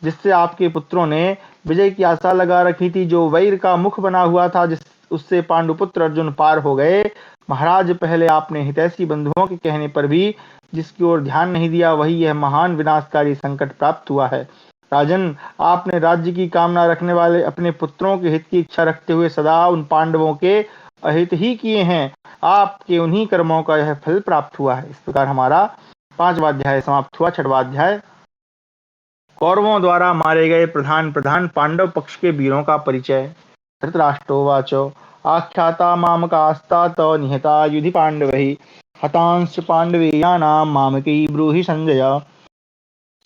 जिससे आपके पुत्रों ने विजय की आशा लगा रखी थी, जो वैर का मुख बना हुआ था, उससे पांडुपुत्र अर्जुन पार हो गए। महाराज, पहले आपने हितैषी बंधुओं के कहने पर भी जिसकी ओर ध्यान नहीं दिया, वही यह महान विनाशकारी संकट प्राप्त हुआ है। राजन, आपने राज्य की कामना रखने वाले अपने पुत्रों के हित की इच्छा रखते हुए सदा उन पांडवों के अहित ही किए हैं। आपके उन्हीं कर्मों का यह फल प्राप्त हुआ है। इस प्रकार हमारा 5वां अध्याय समाप्त हुआ। 6वां अध्याय कौरवों द्वारा मारे गए प्रधान पांडव पक्ष के वीरों का परिचय। धृतराष्ट्रोवाच आख्याता मामकास्तात निहता युधि पांडवैः हतांश्च पांडवेयानां मामकी ब्रूहि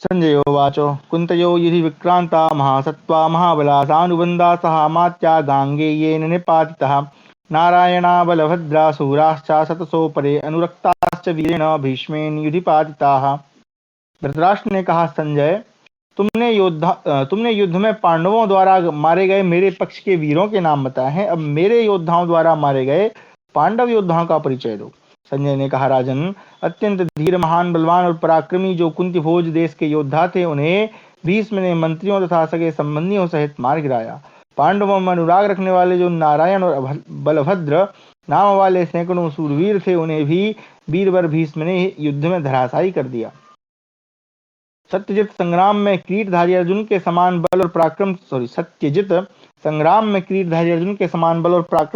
संजयोवाच कुंतयो युधि विक्रांता महासत्त्वा महाबला सानुबन्धा सहामात्या गांगेयेन निपातितः नारायणा बलभद्रा शूराश्च शतसो परे अनुरक्ताश्च वीरेण भीष्मेन युधि पातिताः। धृतराष्ट्र ने कहा, संजय, तुमने युद्ध में पांडवों द्वारा मारे गए मेरे पक्ष के वीरों के नाम बताए हैं, अब मेरे योद्धाओं द्वारा मारे गए पांडव योद्धाओं का परिचय दो। संजय ने कहा, राजन, अत्यंत धीर, महान, बलवान और पराक्रमी जो कुंती भोज देश के योद्धा थे, उन्हें भीष्म ने मंत्रियों तथा सगे संबंधियों सहित मार गिराया। पांडवों में अनुराग रखने वाले जो नारायण और बलभद्र नाम वाले सैकड़ों सूरवीर थे, उन्हें भी वीरवर भीष्म ने युद्ध में धराशायी कर दिया। सत्यजित संग्राम में किरीटधारी अर्जुन के समान बल और पराक्रम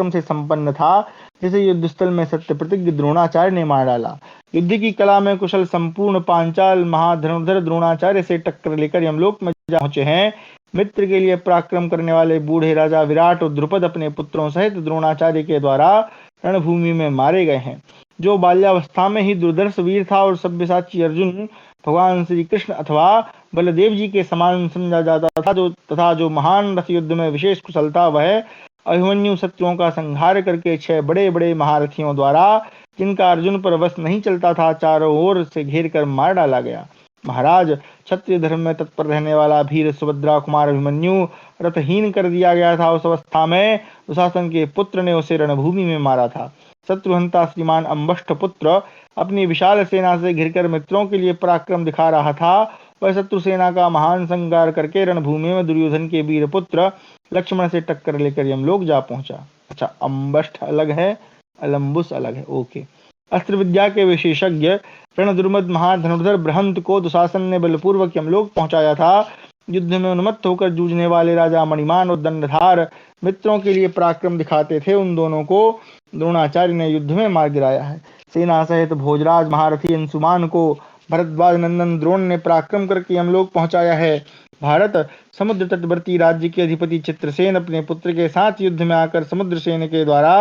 से संपन्न था, जिसे युद्धस्थल में सत्य प्रतिज्ञ द्रोणाचार्य ने मार डाला। युद्ध की कला में कुशल संपूर्ण पांचाल महाधनुर्धर द्रोणाचार्य से टक्कर लेकर यमलोक में जा पहुंचे हैं। मित्र के लिए पराक्रम करने वाले बूढ़े राजा विराट और द्रुपद अपने पुत्रों सहित द्रोणाचार्य के द्वारा रणभूमि में मारे गए हैं। जो बाल्यावस्था में ही दुर्धर्ष वीर था और सब्यसाची अर्जुन भगवान श्री कृष्ण अथवा बलदेव जी के समान समझा जाता था, तथा जो महान रथ युद्ध में विशेष कुशल था, वह अभिमन्यु शत्रुओं का संहार करके 6 बड़े बड़े महारथियों द्वारा, जिनका अर्जुन पर वश नहीं चलता था, चारों ओर से घेर कर मार डाला गया। महाराज, क्षत्रिय धर्म में तत्पर रहने वाला भीर सुभद्रा कुमार अभिमन्यु रथहीन कर दिया गया था। उस अवस्था में दुशासन के पुत्र ने उसे रणभूमि में मारा था। शत्रुहंता श्रीमान अम्बष्ठ पुत्र अपनी विशाल सेना से घिरकर मित्रों के लिए पराक्रम दिखा रहा था। वह शत्रु सेना का महान संहार करके रणभूमि में दुर्योधन के वीर पुत्र लक्ष्मण से टक्कर लेकर यमलोक जा पहुंचा। अच्छा, अम्बष्ठ अलग है, अलम्बुस अलग है। ओके। अस्त्र विद्या के विशेषज्ञ रणदुर्मद महाधनुर्धर बृहंत को दुशासन ने बलपूर्वक यमलोक पहुंचाया था। युद्ध में उन्मत्त होकर जूझने वाले राजा मणिमान और दंडधार मित्रों के लिए पराक्रम दिखाते थे, उन दोनों को द्रोणाचार्य ने युद्ध में मार गिराया है। सेना सहित भोजराज महारथी अंशुमान को भरद्वाज नंदन द्रोण ने पराक्रम करके यमलोक पहुंचाया है। भारत समुद्र तटवर्ती राज्य के अधिपति चित्रसेन अपने पुत्र के साथ युद्ध में आकर समुद्र सेन के द्वारा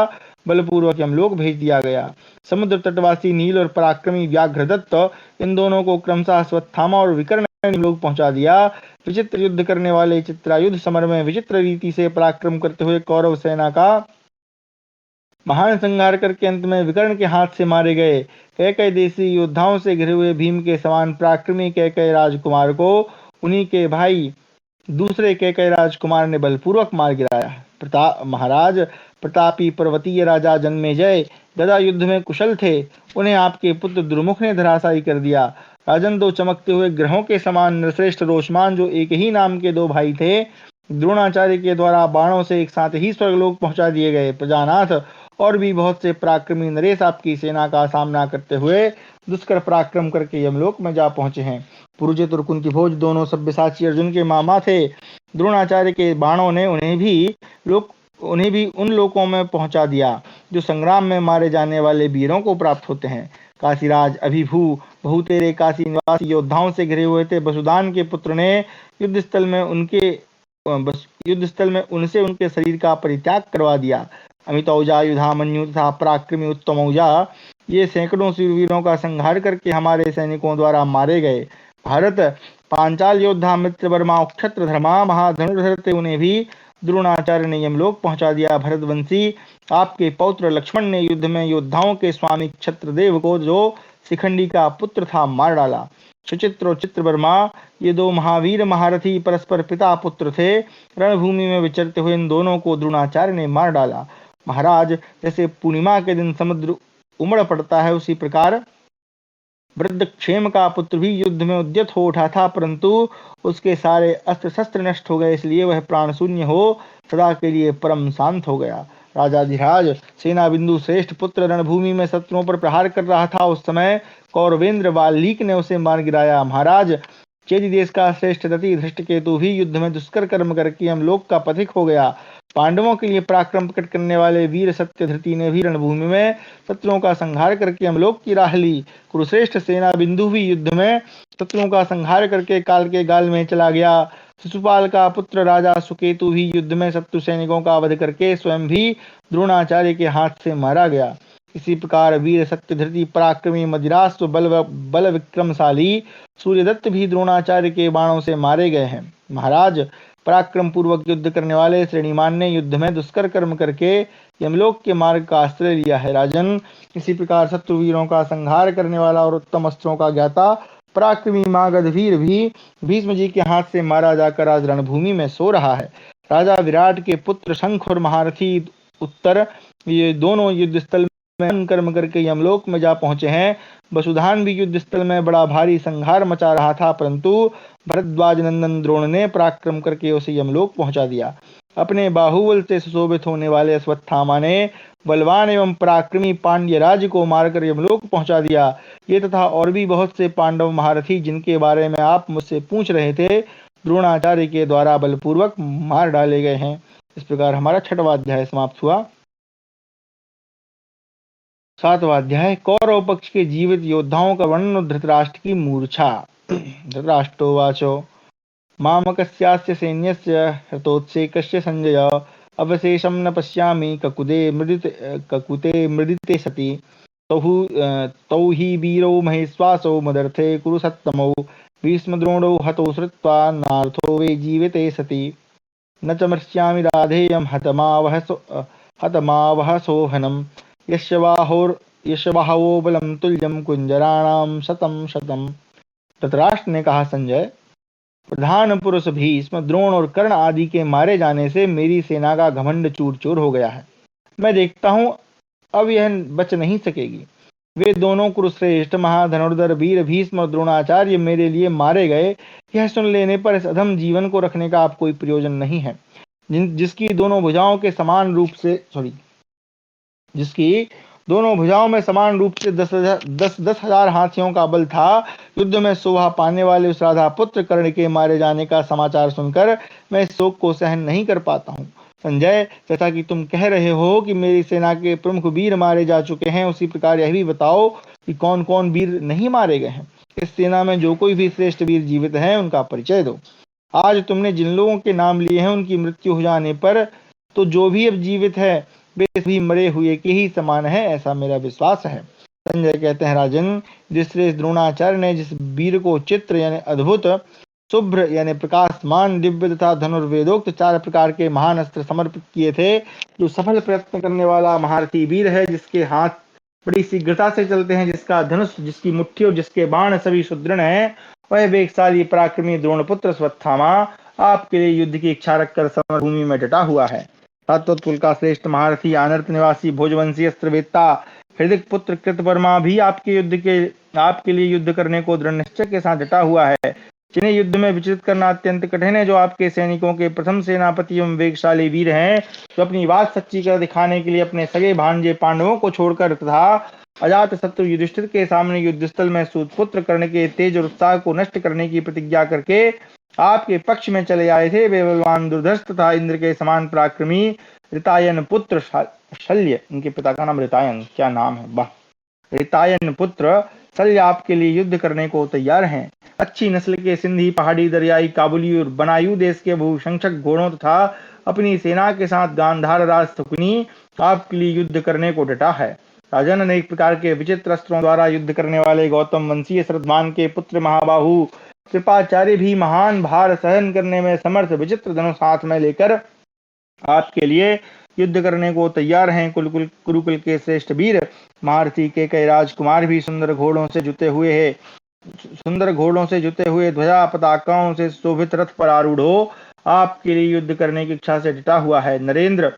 बलपूर्वक यमलोक भेज दिया गया। समुद्र तटवासी नील और पराक्रमी व्याघ्रदत्त इन दोनों को क्रमशः अश्वत्थामा और विकर्ण ने यमलोक पहुंचा दिया। विचित्र युद्ध करने वाले चित्रायुध समर में विचित्र रीति से पराक्रम करते हुए कौरव सेना का महान संहार करके अंत में विकर्ण के हाथ से मारे गए। कैकई देशी योद्धाओं से घिरे हुए भीम के समान पराक्रमी कैकई राजकुमार को उन्हीं के भाई दूसरे कैकई राजकुमार ने बलपूर्वक मार गिराया। महाराज, प्रतापी पर्वतीय राजा जन्मेजय गदा युद्ध में कुशल थे, उन्हें आपके पुत्र दुर्मुख ने धराशायी कर दिया। राजन, दो चमकते हुए ग्रहों के समान नरश्रेष्ठ रोषमान जो एक ही नाम के दो भाई थे, द्रोणाचार्य के द्वारा बाणों से एक साथ ही स्वर्गलोक पहुंचा दिए गए। प्रजानाथ, और भी बहुत से पराक्रमी नरेश आपकी सेना का सामना करते हुए दुष्कर पराक्रम करके यमलोक में जा पहुंचे हैं। पुरुजित और कुंती भोज दोनों सब्यसाची अर्जुन के मामा थे। द्रोणाचार्य के बाणों ने उन्हें भी उन लोकों में पहुंचा दिया जो संग्राम में मारे जाने वाले वीरों को प्राप्त होते हैं। काशीराज अभिभू बहुतेरे काशी निवासी योद्धाओं से घिरे हुए थे। वसुदान के पुत्र ने युद्धस्थल में उनसे उनके शरीर का परित्याग करवा दिया। अमितौजा युधामन्यु तथा पराक्रमी उत्तमौजा ये सैकड़ों शूरवीरों का संहार करके हमारे सैनिकों द्वारा मारे गए। भारत, पांचाल योद्धा मित्रवर्मा क्षत्र धर्मा महाधनुर्धर थे, उन्हें भी द्रोणाचार्य ने यमलोक पहुंचा दिया। भरतवंशी, आपके पौत्र लक्ष्मण ने युद्ध में योद्धाओं के स्वामी क्षत्रदेव को, जो शिखंडी का पुत्र था, मार डाला। सुचित्र और चित्रवर्मा ये दो महावीर महारथी परस्पर पिता पुत्र थे। रणभूमि में विचरते हुए इन दोनों को द्रोणाचार्य ने मार डाला। महाराज, जैसे पूर्णिमा के दिन समुद्र उमड़ पड़ता है, उसी प्रकार वृद्धक्षेम का पुत्र भी युद्ध में उद्यत हो उठा था, परंतु उसके सारे अस्त्र शस्त्र नष्ट हो गए, इसलिए वह प्राण शून्य हो सदा के लिए परम शांत हो गया। राजाधिराज सेना बिंदु श्रेष्ठ पुत्र रणभूमि में शत्रुओं पर प्रहार कर रहा था। उस समय कौरवेंद्र वाल्मीकि ने उसे मार गिराया। महाराज, चेदी देश का श्रेष्ठ दति धृष्टकेतु भी युद्ध में दुष्कर कर्म करके यमलोक का पथिक हो गया। पांडवों के लिए पराक्रम प्रकट करने वाले वीर सत्यधृति ने भी रणभूमि में शत्रुओं का संहार करके यमलोक की राह ली। कुरुश्रेष्ठ सेना बिंदु भी युद्ध में शत्रुओं का संहार करके काल के गाल में चला गया। शिशुपाल का पुत्र राजा सुकेतु भी युद्ध में शत्रु सैनिकों का वध करके स्वयं भी द्रोणाचार्य के हाथ से मारा गया। इसी प्रकार वीर सत्यधृति पराक्रमी मदिरास्व बल विक्रमशाली सूर्यदत्त भी द्रोणाचार्य के बाणों से मारे गए हैं। महाराज, पराक्रम पूर्वक युद्ध करने वाले श्रेणीमान ने युद्ध में दुष्कर कर्म करके यमलोक के मार्ग का आश्रय लिया है। राजन, इसी प्रकार शत्रु वीरों का संहार करने वाला और उत्तम अस्त्रों का ज्ञाता पराक्रमी मागध वीर भी भीष्म जी के हाथ से मारा जाकर आज रणभूमि में सो रहा है। राजा विराट के पुत्र शंख और महारथी उत्तर ये दोनों युद्ध स्थल में कर्म करके यमलोक में जा पहुंचे हैं। वसुधान भी युद्ध स्थल में बड़ा भारी संहार मचा रहा था, परंतु भरद्वाज नंदन द्रोण ने पराक्रम करके उसे यमलोक पहुंचा दिया। अपने बाहुबल से सुशोभित होने वाले अश्वत्थामा ने बलवान एवं पराक्रमी पांड्य राज्य को मारकर यमलोक पहुंचा दिया। ये तथा और भी बहुत से पांडव महारथी जिनके बारे में आप मुझसे पूछ रहे थे, द्रोणाचार्य के द्वारा बलपूर्वक मार डाले गए हैं। इस प्रकार हमारा 6वां अध्याय समाप्त हुआ। 7वां अध्याय कौरव पक्ष के जीवित योद्धाओं का वर्णन और धृतराष्ट्र की मूर्छा। धृतराष्ट्रोवाचो मामकस्यास्य सैन्यस्य हृतोत्सेकस्य संजय अवशेषं न पश्यामि ककुते मृदिते सति तौ हि वीरो महेश्वासो मदर्थे कुरु सत्तमौ भीष्मद्रोणौ हतौ श्रुत्वा नार्थो वे जीविते सति न च मर्ष्यामि राधेयं हतमावहसोहनं यस्य बाहो बलं तुल्यं कुञ्जराणां शतं शतम्। धृतराष्ट्र ने कहा, संजय, प्रधान पुरुष भीष्म, द्रोण और कर्ण आदि के मारे जाने से मेरी सेना का घमंड चूर चूर हो गया है। मैं देखता हूं अब यह बच नहीं सकेगी। वे दोनों कुरुश्रेष्ठ महाधनुर्धर वीर भीष्म और द्रोणाचार्य मेरे लिए मारे गए, यह सुन लेने पर इस अधम जीवन को रखने का अब कोई प्रयोजन नहीं है। जिसकी दोनों भुजाओं के समान रूप से जिसकी दोनों भुजाओं में समान रूप से 10,000 हाथियों का बल था, युद्ध में शोभा पाने वाले उस राधा पुत्र कर्ण के मारे जाने का समाचार सुनकर मैं इस शोक को सहन नहीं कर पाता हूँ। संजय, जैसा कि तुम कह रहे हो कि मेरी सेना के प्रमुख वीर मारे जा चुके हैं, उसी प्रकार यह भी बताओ कि कौन कौन वीर नहीं मारे गए हैं। इस सेना में जो कोई भी श्रेष्ठ वीर जीवित है, उनका परिचय दो। आज तुमने जिन लोगों के नाम लिए हैं, उनकी मृत्यु हो जाने पर तो जो भी अब जीवित है वे सभी मरे हुए के ही समान है, ऐसा मेरा विश्वास है। संजय कहते हैं, राजन, जिस श्रेष्ठ द्रोणाचार्य ने जिस वीर को चित्र यानी अद्भुत, शुभ्र यानी प्रकाशमान, दिव्य तथा धनुर्वेदोक्त 4 प्रकार के महान अस्त्र समर्पित किए थे, जो सफल प्रयत्न करने वाला महारथी वीर है, जिसके हाथ बड़ी शीघ्रता से चलते हैं, जिसका धनुष, जिसकी मुट्ठी और जिसके बाण सभी सुदृढ़ हैं, वह वेगशाली पराक्रमी द्रोणपुत्र अश्वत्थामा आपके लिए युद्ध की इच्छा रखकर समरभूमि में डटा हुआ है। तत्वकुल का श्रेष्ठ महारथी, आनर्त निवासी, भोजवंशी अस्त्रवेत्ता, हृदय पुत्र कृतवर्मा भी आपके लिए युद्ध करने को दृढ़ निश्चय के साथ डटा हुआ है। जिन्हें युद्ध में विचलित करना अत्यंत कठिन है, जो आपके सैनिकों के प्रथम सेनापति एवं वेगशाली वीर हैं, जो अपनी बात सच्ची कर दिखाने के लिए अपने सगे भांजे पांडवों को छोड़कर तथा अजात शत्रु युधिष्ठिर के सामने युद्धस्थल में सूतपुत्र कर्ण के तेज और उत्साह को नष्ट करने की प्रतिज्ञा करके आपके पक्ष में चले आए थे। वे बलवान दुर्धर्ष तथा इंद्र के समान पराक्रमी ऋतायन पुत्र शल्य, इनके पिता का नाम ऋतायन, क्या नाम है, वाह, ऋतायन पुत्र शल्य आपके लिए युद्ध करने को तैयार हैं। अच्छी नस्ल के सिंधी, पहाड़ी, दरियाई, काबुली और बनायु देश के बहुसंख्यक घोड़ों तथा अपनी सेना के साथ गांधार राज शकुनी आपके लिए युद्ध करने को डटा है। राजन, अनेक प्रकार के विचित्र अस्त्रों द्वारा युद्ध करने वाले गौतम वंशीय श्रद्धान के पुत्र महाबाहु कृपाचार्य भी महान भार सहन करने में समर्थ विचित्र धनुष हाथ में लेकर आपके लिए युद्ध करने को तैयार हैं। कुरुकुल के श्रेष्ठ वीर महारथी के कई राजकुमार भी सुंदर घोड़ों से जुते हुए ध्वजा पताकाओं से शोभित रथ पर आरूढ़ हो आपके लिए युद्ध करने की इच्छा से डटा हुआ है। नरेंद्र,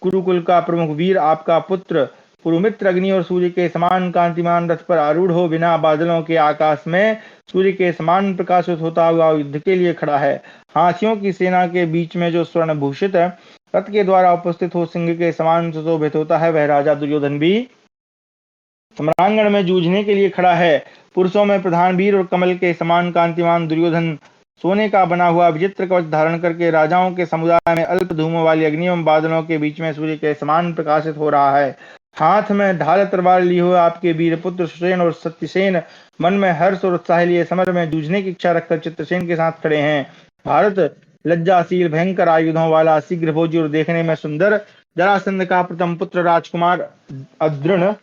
कुरुकुल का प्रमुख वीर आपका पुत्र कुरुमित्र अग्नि और सूर्य के समान कांतिमान रथ पर आरूढ़ हो बिना बादलों के आकाश में सूर्य के समान प्रकाशित होता हुआ युद्ध के लिए खड़ा है। हाथियों की सेना के बीच में जो स्वर्ण भूषित रथ के द्वारा उपस्थित हो सिंह के समान सुशोभित होता है, वह राजा दुर्योधन भी सम्रांगण में जूझने के लिए खड़ा है। पुरुषों में प्रधान वीर और कमल के समान कांतिमान दुर्योधन सोने का बना हुआ विचित्र कवच धारण करके राजाओं के समुदाय में अल्प धूमों वाली अग्नि एवं बादलों के बीच में सूर्य के समान प्रकाशित हो रहा है। हाथ में ढाल तलवार लिए हुए आपके वीर पुत्र सुसेन और सत्यसेन मन में हर्ष और उत्साह लिए समर में जूझने की इच्छा रखकर चित्रसेन के साथ खड़े हैं। भारत लज्जाशील भयंकर आयुधों वाला शीघ्र भोजी और देखने में सुंदर जरासंध का प्रथम पुत्र राजकुमार अद्रुण,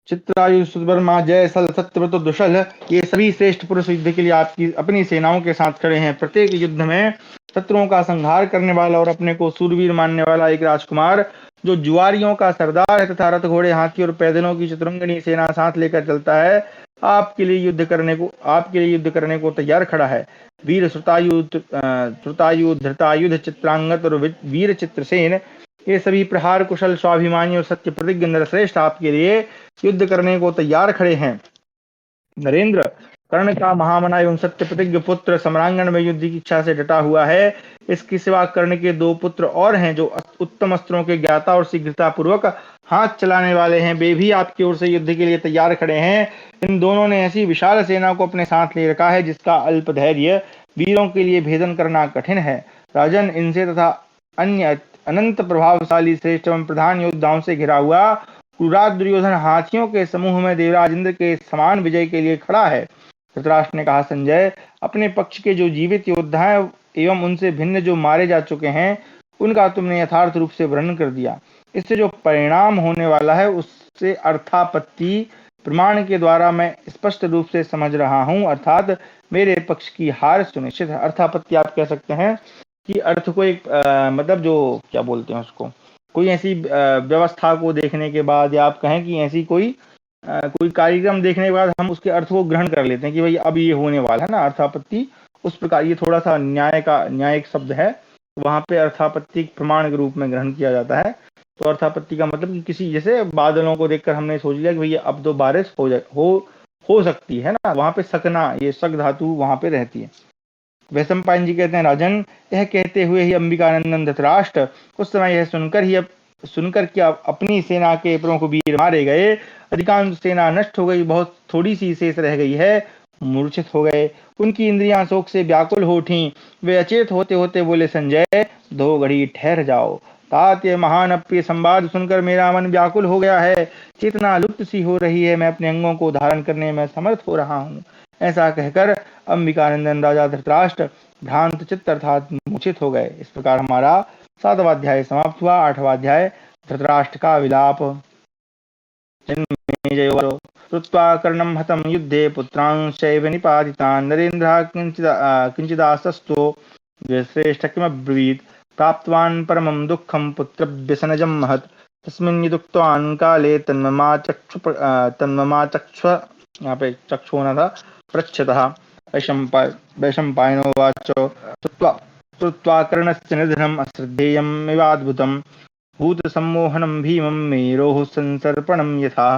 चित्रायु, सुवर्मा, जयसल, सत्यव्रत, दुशल, ये सभी श्रेष्ठ पुरुष युद्ध के लिए आपकी अपनी सेनाओं के साथ खड़े हैं। प्रत्येक युद्ध में शत्रुओं का संहार करने वाला और अपने को सूरवीर मानने वाला एक राजकुमार, जो जुआरियों का सरदार है तथा रथ, घोड़े, हाथी और पैदलों की चतुरंगनी सेना साथ लेकर चलता है, आपके लिए युद्ध करने को तैयार खड़ा है। वीर श्रुतायु, धृतायुध, चित्रांगत और वीर चित्रसेन, ये सभी प्रहार कुशल, स्वाभिमानी और सत्य प्रतिज्ञ नरश्रेष्ठ आपके लिए युद्ध करने को तैयार खड़े हैं। नरेंद्र, कर्ण का महामना एवं सत्य प्रतिज्ञ पुत्र सम्रांगण में युद्ध की इच्छा से डटा हुआ है। इसके सिवा कर्ण के 2 पुत्र और हैं, जो उत्तम अस्त्रों के ज्ञाता और शीघ्रता पूर्वक हाथ चलाने वाले हैं। वे भी आपकी ओर से युद्ध के लिए तैयार खड़े हैं। इन दोनों ने ऐसी विशाल सेना को अपने साथ ले रखा है, जिसका अल्प धैर्य वीरों के लिए भेदन करना कठिन है। राजन, इनसे तथा अन्य अनंत प्रभावशाली श्रेष्ठ एवं प्रधान योद्धाओं से घिरा हुआ क्रूराज दुर्योधन हाथियों के समूह में देवराज इंद्र के समान विजय के लिए खड़ा है। धृतराष्ट्र ने कहा, संजय, अपने पक्ष के जो जीवित योद्धा हैं एवं उनसे भिन्न जो मारे जा चुके हैं, उनका तुमने यथार्थ रूप से वर्णन कर दिया। इससे जो परिणाम होने वाला है, उससे अर्थापत्ति प्रमाण के द्वारा मैं स्पष्ट रूप से समझ रहा हूं, अर्थात मेरे पक्ष की हार सुनिश्चित है। अर्थापत्ति आप कह सकते हैं कि अर्थ को एक मतलब जो क्या बोलते हैं उसको, कोई ऐसी व्यवस्था को देखने के बाद, या आप कहें कि ऐसी कोई कोई कार्यक्रम देखने के बाद हम उसके अर्थ को ग्रहण कर लेते हैं कि भाई अब ये होने वाला है ना अर्थापत्ति। उस प्रकार ये थोड़ा सा न्यायिक शब्द है, वहां पे अर्थापत्ति प्रमाण के रूप में ग्रहण किया जाता है। तो अर्थापत्ति का मतलब कि किसी जैसे बादलों को देखकर हमने सोच लिया कि भैया अब तो बारिश हो सकती है ना, वहां पे सकना, ये शक धातु वहां पे रहती है। वैशंपायन जी कहते हैं, राजन, यह कहते हुए ही अंबिकानंदन धृतराष्ट्र उस समय यह सुनकर कि अपनी सेना के प्रमुख वीर मारे गए, अधिकांश सेना नष्ट हो गई, बहुत थोड़ी सी शेष रह गई है, मूर्छित हो गए। उनकी इंद्रियां शोक से व्याकुल हो उठी। वे अचेत होते होते बोले, संजय, 2 घड़ी ठहर जाओ। तात, ये महान अप्रिय संवाद सुनकर मेरा मन व्याकुल हो गया है, चेतना लुप्त सी हो रही है, मैं अपने अंगों को धारण करने में समर्थ हो रहा हूँ। ऐसा कहकर अंबिकानंदन राजा धृतराष्ट्र भ्रांत चित्त अर्थात मूर्छित हो गए। इस प्रकार हमारा 7वां अध्याय समाप्त हुआ। 8वां अध्याय धृतराष्ट्र का विलाप। जन्मेजयो कृत्वा कर्णं हतं युद्धे पुत्रांश्चैव निपातितान् नरेन्द्रः किञ्चिदासस्तो द्विश्रेष्ठ किमब्रवीत् प्राप्तवान् परमं दुःखं पुत्रव्यसनजं महत् तस्मिन् यदुक्तवान् काले तन्ममाचक्ष्व, यहाँ पे चक्षु होना था, पृच्छतः। वैशंपायनोवाच श्रुत्वा श्रुत्वा कर्णस्य निधनम् अश्रद्धेयमिवाद्भुतं भूतसम्मोहनं भीमं मेरोः संसर्पणं यथा।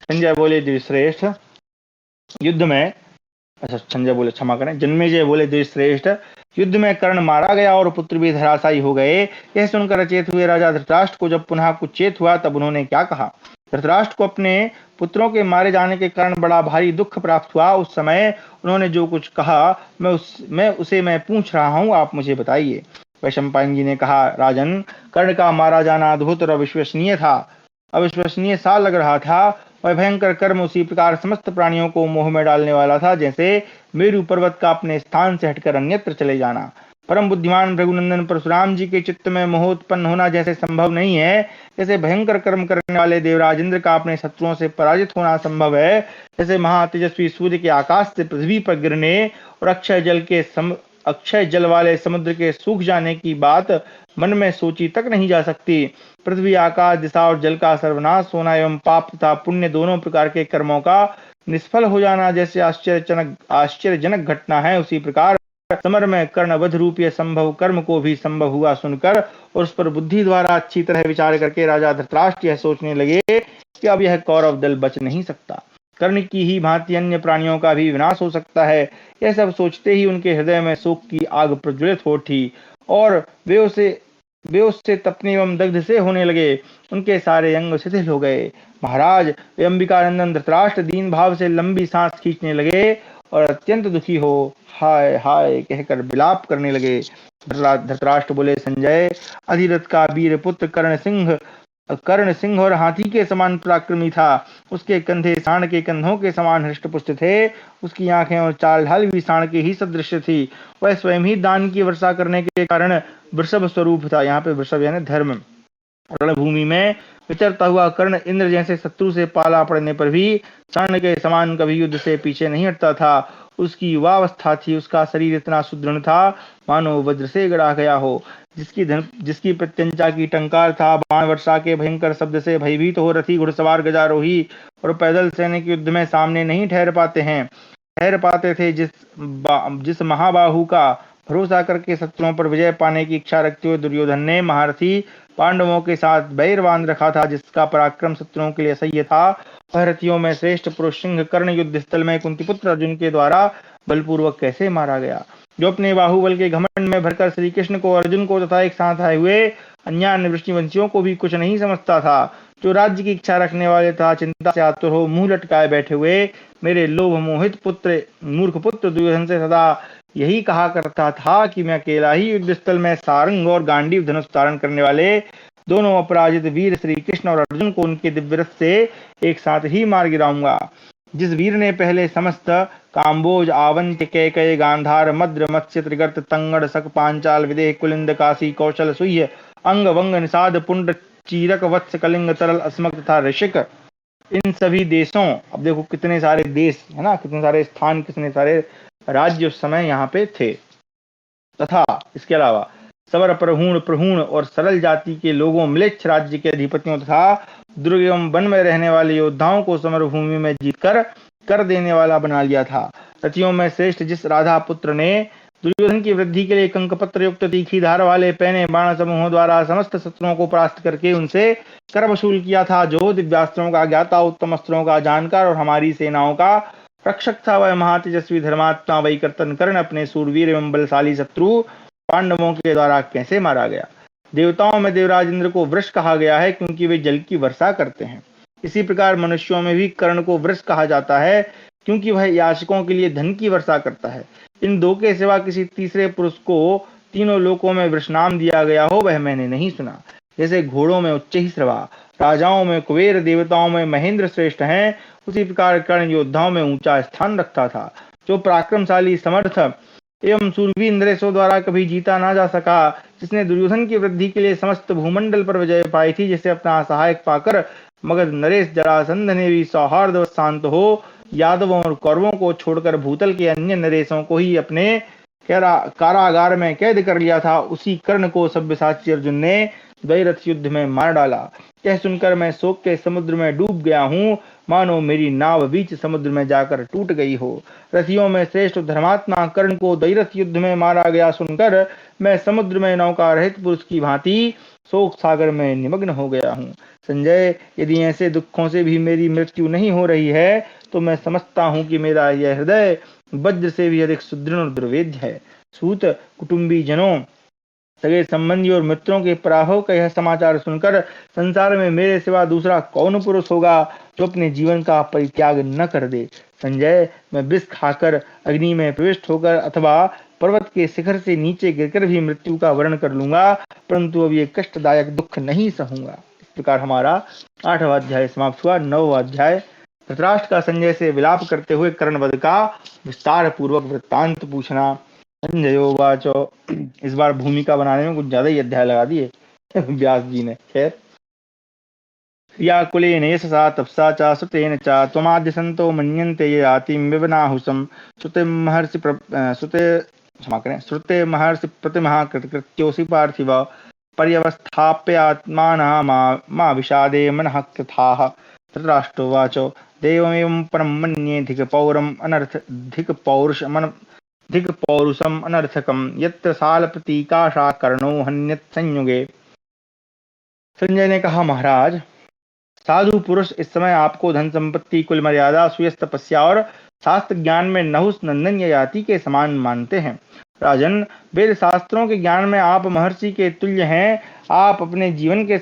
संजय बोले, द्विश्रेष्ठ, युद्ध में, अच्छा संजय बोले, क्षमा करें, जन्मेजय बोले, द्विश्रेष्ठ, युद्ध में कर्ण मारा गया और पुत्र भी धराशायी हो गए। यह सुनकर अचेत हुए राजा धृतराष्ट्र को जब पुनः कुछ चेत हुआ तब उन्होंने क्या कहा। धृतराष्ट्र को अपने पुत्रों के मारे जाने के कारण बड़ा भारी दुख प्राप्त हुआ। उस समय उन्होंने जो कुछ कहा मैं पूछ रहा हूँ, आप मुझे बताइए। वैशंपायन जी ने कहा, राजन, कर्ण का मारा जाना अद्भुत और अविश्वसनीय सा लग रहा था। वह भयंकर कर्म उसी प्रकार समस्त प्राणियों को मोह में डालने वाला था जैसे मेरु पर्वत का अपने स्थान से हटकर अन्यत्र चले जाना। परम बुद्धिमान भृगुनंदन परशुराम जी के चित्त में मोह उत्पन्न होना जैसे संभव नहीं है, जैसे भयंकर कर्म करने वाले देवराज इंद्र का अपने शत्रुओं से पराजित होना संभव है, जैसे महातेजस्वी सूर्य के आकाश से पृथ्वी पर गिरने और अक्षय जल वाले समुद्र के सूख जाने की बात मन में सोची तक नहीं जा सकती। पृथ्वी, आकाश, दिशा और जल का सर्वनाश होना एवं पाप तथा पुण्य दोनों प्रकार के कर्मों का निष्फल हो जाना जैसे आश्चर्यजनक घटना है, उसी प्रकार समर में कर्णवध रूप यह संभव कर्म को भी संभव हुआ सुनकर और उस पर बुद्धि द्वारा अच्छी तरह विचार करके राजा धृतराष्ट्र यह सोचने लगे कि अब यह कौरव दल बच नहीं सकता। कर्ण की ही भांति अन्य प्राणियों का भी विनाश हो सकता है। यह सब सोचते ही उनके हृदय में शोक की आग प्रज्वलित हो उठी और वे उससे तपने एवं दग्ध से होने लगे। उनके सारे अंग शिथिल हो गए। महाराज, वे अंबिकानंदन धृतराष्ट्र दीन भाव से लंबी सांस खींचने लगे और अत्यंत दुखी हो हाय हाय कहकर विलाप करने लगे। धृतराष्ट्र बोले, संजय, अधिरथ का वीर पुत्र कर्ण सिंह और हाथी के समान पराक्रमी था। उसके कंधे सांड के कंधों के समान हृष्टपुष्ट थे। उसकी आंखें और चाल ढाल भी सांड के ही सदृश थी। वह स्वयं ही दान की वर्षा करने के कारण वृषभ स्वरूप था। यहाँ पे वृषभ यानी धर्म। रणभूमि में विचरता हुआ कर्ण इंद्र जैसे शत्रु से पाला पड़ने पर भी सांड के समान कभी युद्ध से पीछे नहीं हटता था। उसकी युवावस्था थी, उसका शरीर इतना सुदृढ़ था मानो वज्र से गढ़ा गया हो। जिसकी प्रत्यंचा की टंकार था, बाण वर्षा के भयंकर शब्द से भयभीत हो रथी घुड़सवार गजारोही और पैदल सैनिक युद्ध में सामने नहीं ठहर पाते थे। जिस महाबाहु का भरोसा करके शत्रुओं पर विजय पाने की इच्छा रखते हुए दुर्योधन ने महारथी पांडवों के साथ बैर बांध रखा था, जिसका पराक्रम शत्रुओं के लिए असह्य था, वह रथियों में श्रेष्ठ पुरुष सिंह कर्ण युद्ध स्थल में कुंतीपुत्र अर्जुन के द्वारा बलपूर्वक कैसे मारा गया। जो अपने बाहुबल के घमंड में भरकर श्री कृष्ण को, अर्जुन को तथा एक साथ आए हुए अन्य वृष्णिवंशियों को भी कुछ नहीं समझता था। जो राज्य की इच्छा रखने वाले तथा चिंता से आतुर हो मुंह लटकाए बैठे हुए मेरे लोभ मोहित मूर्ख पुत्र दुर्योधन से सदा यही कहा करता था कि मैं अकेला ही युद्ध स्थल में सारंग और गांडीव धनुष धारण करने वाले दोनों अपराजित वीर श्री कृष्ण और अर्जुन को उनके दिव्य रथ से एक साथ ही मार गिराऊंगा। जिस वीर ने पहले समस्त काम्बोज, आवंत, कैकय, गांधार, मद्र, मत्स्य, त्रिगर्त, तंगड़, शक, पांचाल, विदेह, कुलिंद, काशी, कौशल, सुह्य, अंग, वंग, निषाद, पुंड, चीरक, वत्स, कलिंग, तरल, अस्मक तथा ऋषिक, इन सभी देशों, अब देखो कितने सारे देश है ना, कितने सारे स्थान, कितने सारे राज्य उस समय यहाँ पे थे। तथा इसके अलावा सबर प्रहूण प्रहूण और सरल जाति के लोगों, म्लेच्छ राज्य के अधिपतियों तथा दुर्ग एवं वन में रहने वाले योद्धाओं को समरभूमि में जीतकर कर देने वाला बना लिया था। रथियों में श्रेष्ठ जिस राधा पुत्र ने दुर्योधन की वृद्धि के लिए कंकपत्र युक्त तीखी धार वाले पहने बाण समूहों द्वारा समस्त शत्रुओं को परास्त करके उनसे कर वसूल किया था, जो दिव्यास्त्रों का ज्ञाता, उत्तम अस्त्रों का जानकार और हमारी सेनाओं का रक्षक था, वह महातेजस्वी धर्मात्मा वही कर्तन कर्ण अपने सूरवीर एवं बलशाली शत्रु पांडवों के द्वारा कैसे मारा गया। देवताओं में देवराज इंद्र को वृष कहा गया है, क्योंकि वे जल की वर्षा करते हैं। इसी प्रकार मनुष्यों में भी कर्ण को वृष कहा जाता है, क्योंकि वह याचकों के लिए धन की वर्षा करता है। इन दो के सिवा किसी तीसरे पुरुष को तीनों लोकों में वृष नाम दिया गया हो, वह मैंने नहीं सुना। जैसे घोड़ों में उच्च ही श्रवा, राजाओं में कुबेर, देवताओं में महेंद्र श्रेष्ठ हैं, उसी प्रकार कर्ण योद्धाओं में ऊंचा स्थान रखता था। जो पराक्रमशाली, समर्थ एवं सूरवीर नरेशों द्वारा कभी जीता ना जा सका, जिसने दुर्योधन की वृद्धि के लिए समस्त भूमंडल पर विजय पाई थी, जिसे अपना सहायक पाकर मगध नरेश जरासंध ने भी सौहार्द शांत हो यादवों और कौरवों को छोड़कर भूतल के अन्य नरेशों को ही अपने कारागार में कैद कर लिया था, उसी कर्ण को सब्यसाची अर्जुन ने द्वैरथ युद्ध में मार डाला। यह सुनकर मैं शोक के समुद्र में डूब गया हूँ, मानो मेरी नाव बीच समुद्र में जाकर टूट गई हो। रथियों में श्रेष्ठ धर्मात्मा कर्ण को द्वैरथ युद्ध में मारा गया सुनकर मैं समुद्र में नौका रहित पुरुष की भांति शोक सागर में निमग्न हो गया हूँ। संजय, यदि ऐसे दुखों से भी मेरी मृत्यु नहीं हो रही है, तो मैं समझता हूँ कि मेरा यह हृदय वज्र से भी अधिक सुदृढ़ और दुर्वेद्य है। सूत, कुटुंबी जनों, सगे संबंधी और मित्रों के पराभव का यह समाचार सुनकर संसार में मेरे सिवा दूसरा कौन पुरुष होगा जो अपने जीवन का परित्याग न कर दे। संजय, मैं विष खाकर, अग्नि में प्रविष्ट होकर अथवा पर्वत के शिखर से नीचे गिरकर भी मृत्यु का वर्ण कर लूंगा, परंतु अब ये कष्टदायक दुख नहीं सहूंगा। इस प्रकार हमारा 8वां अध्याय समाप्त हुआ। 9वां अध्याय धृतराष्ट्र का संजय से विलाप करते हुए कर्णवध का विस्तार पूर्वक वृत्तांत पूछना। संजयोवाच, इस बार भूमिका बनाने में कुछ ज्यादा ही अध्याय लगा दिए व्यास जी ने। खैर, क्रियाकुलेन यशसा तपसा च श्रुतेन च त्वमाद्य संतो मन्यन्ते ये आतिं विवनाहुसं श्रुते महर्षि प्रतिमहा कृत्योऽसि पार्थिव पर्यवस्थाप्यात्मानः मा विषादे मनः कृथाः। धृतराष्ट्रोवाच, देवमेवं परं मन्ये धिक् पौरुषम अनर्थकम यत्र साल प्रतीकाशा कर्णो हन्यत संयुगे। संजय ने कहा, महाराज, साधु पुरुष इस समय आपको धन संपत्ति, कुल मर्यादा, सुयश तपस्या और शास्त्र ज्ञान में नहुस नंदन ययाति के समान मानते हैं। राजन, वेद शास्त्रों के ज्ञान में आप महर्षि के तुल्य हैं। आपने अपने जीवन के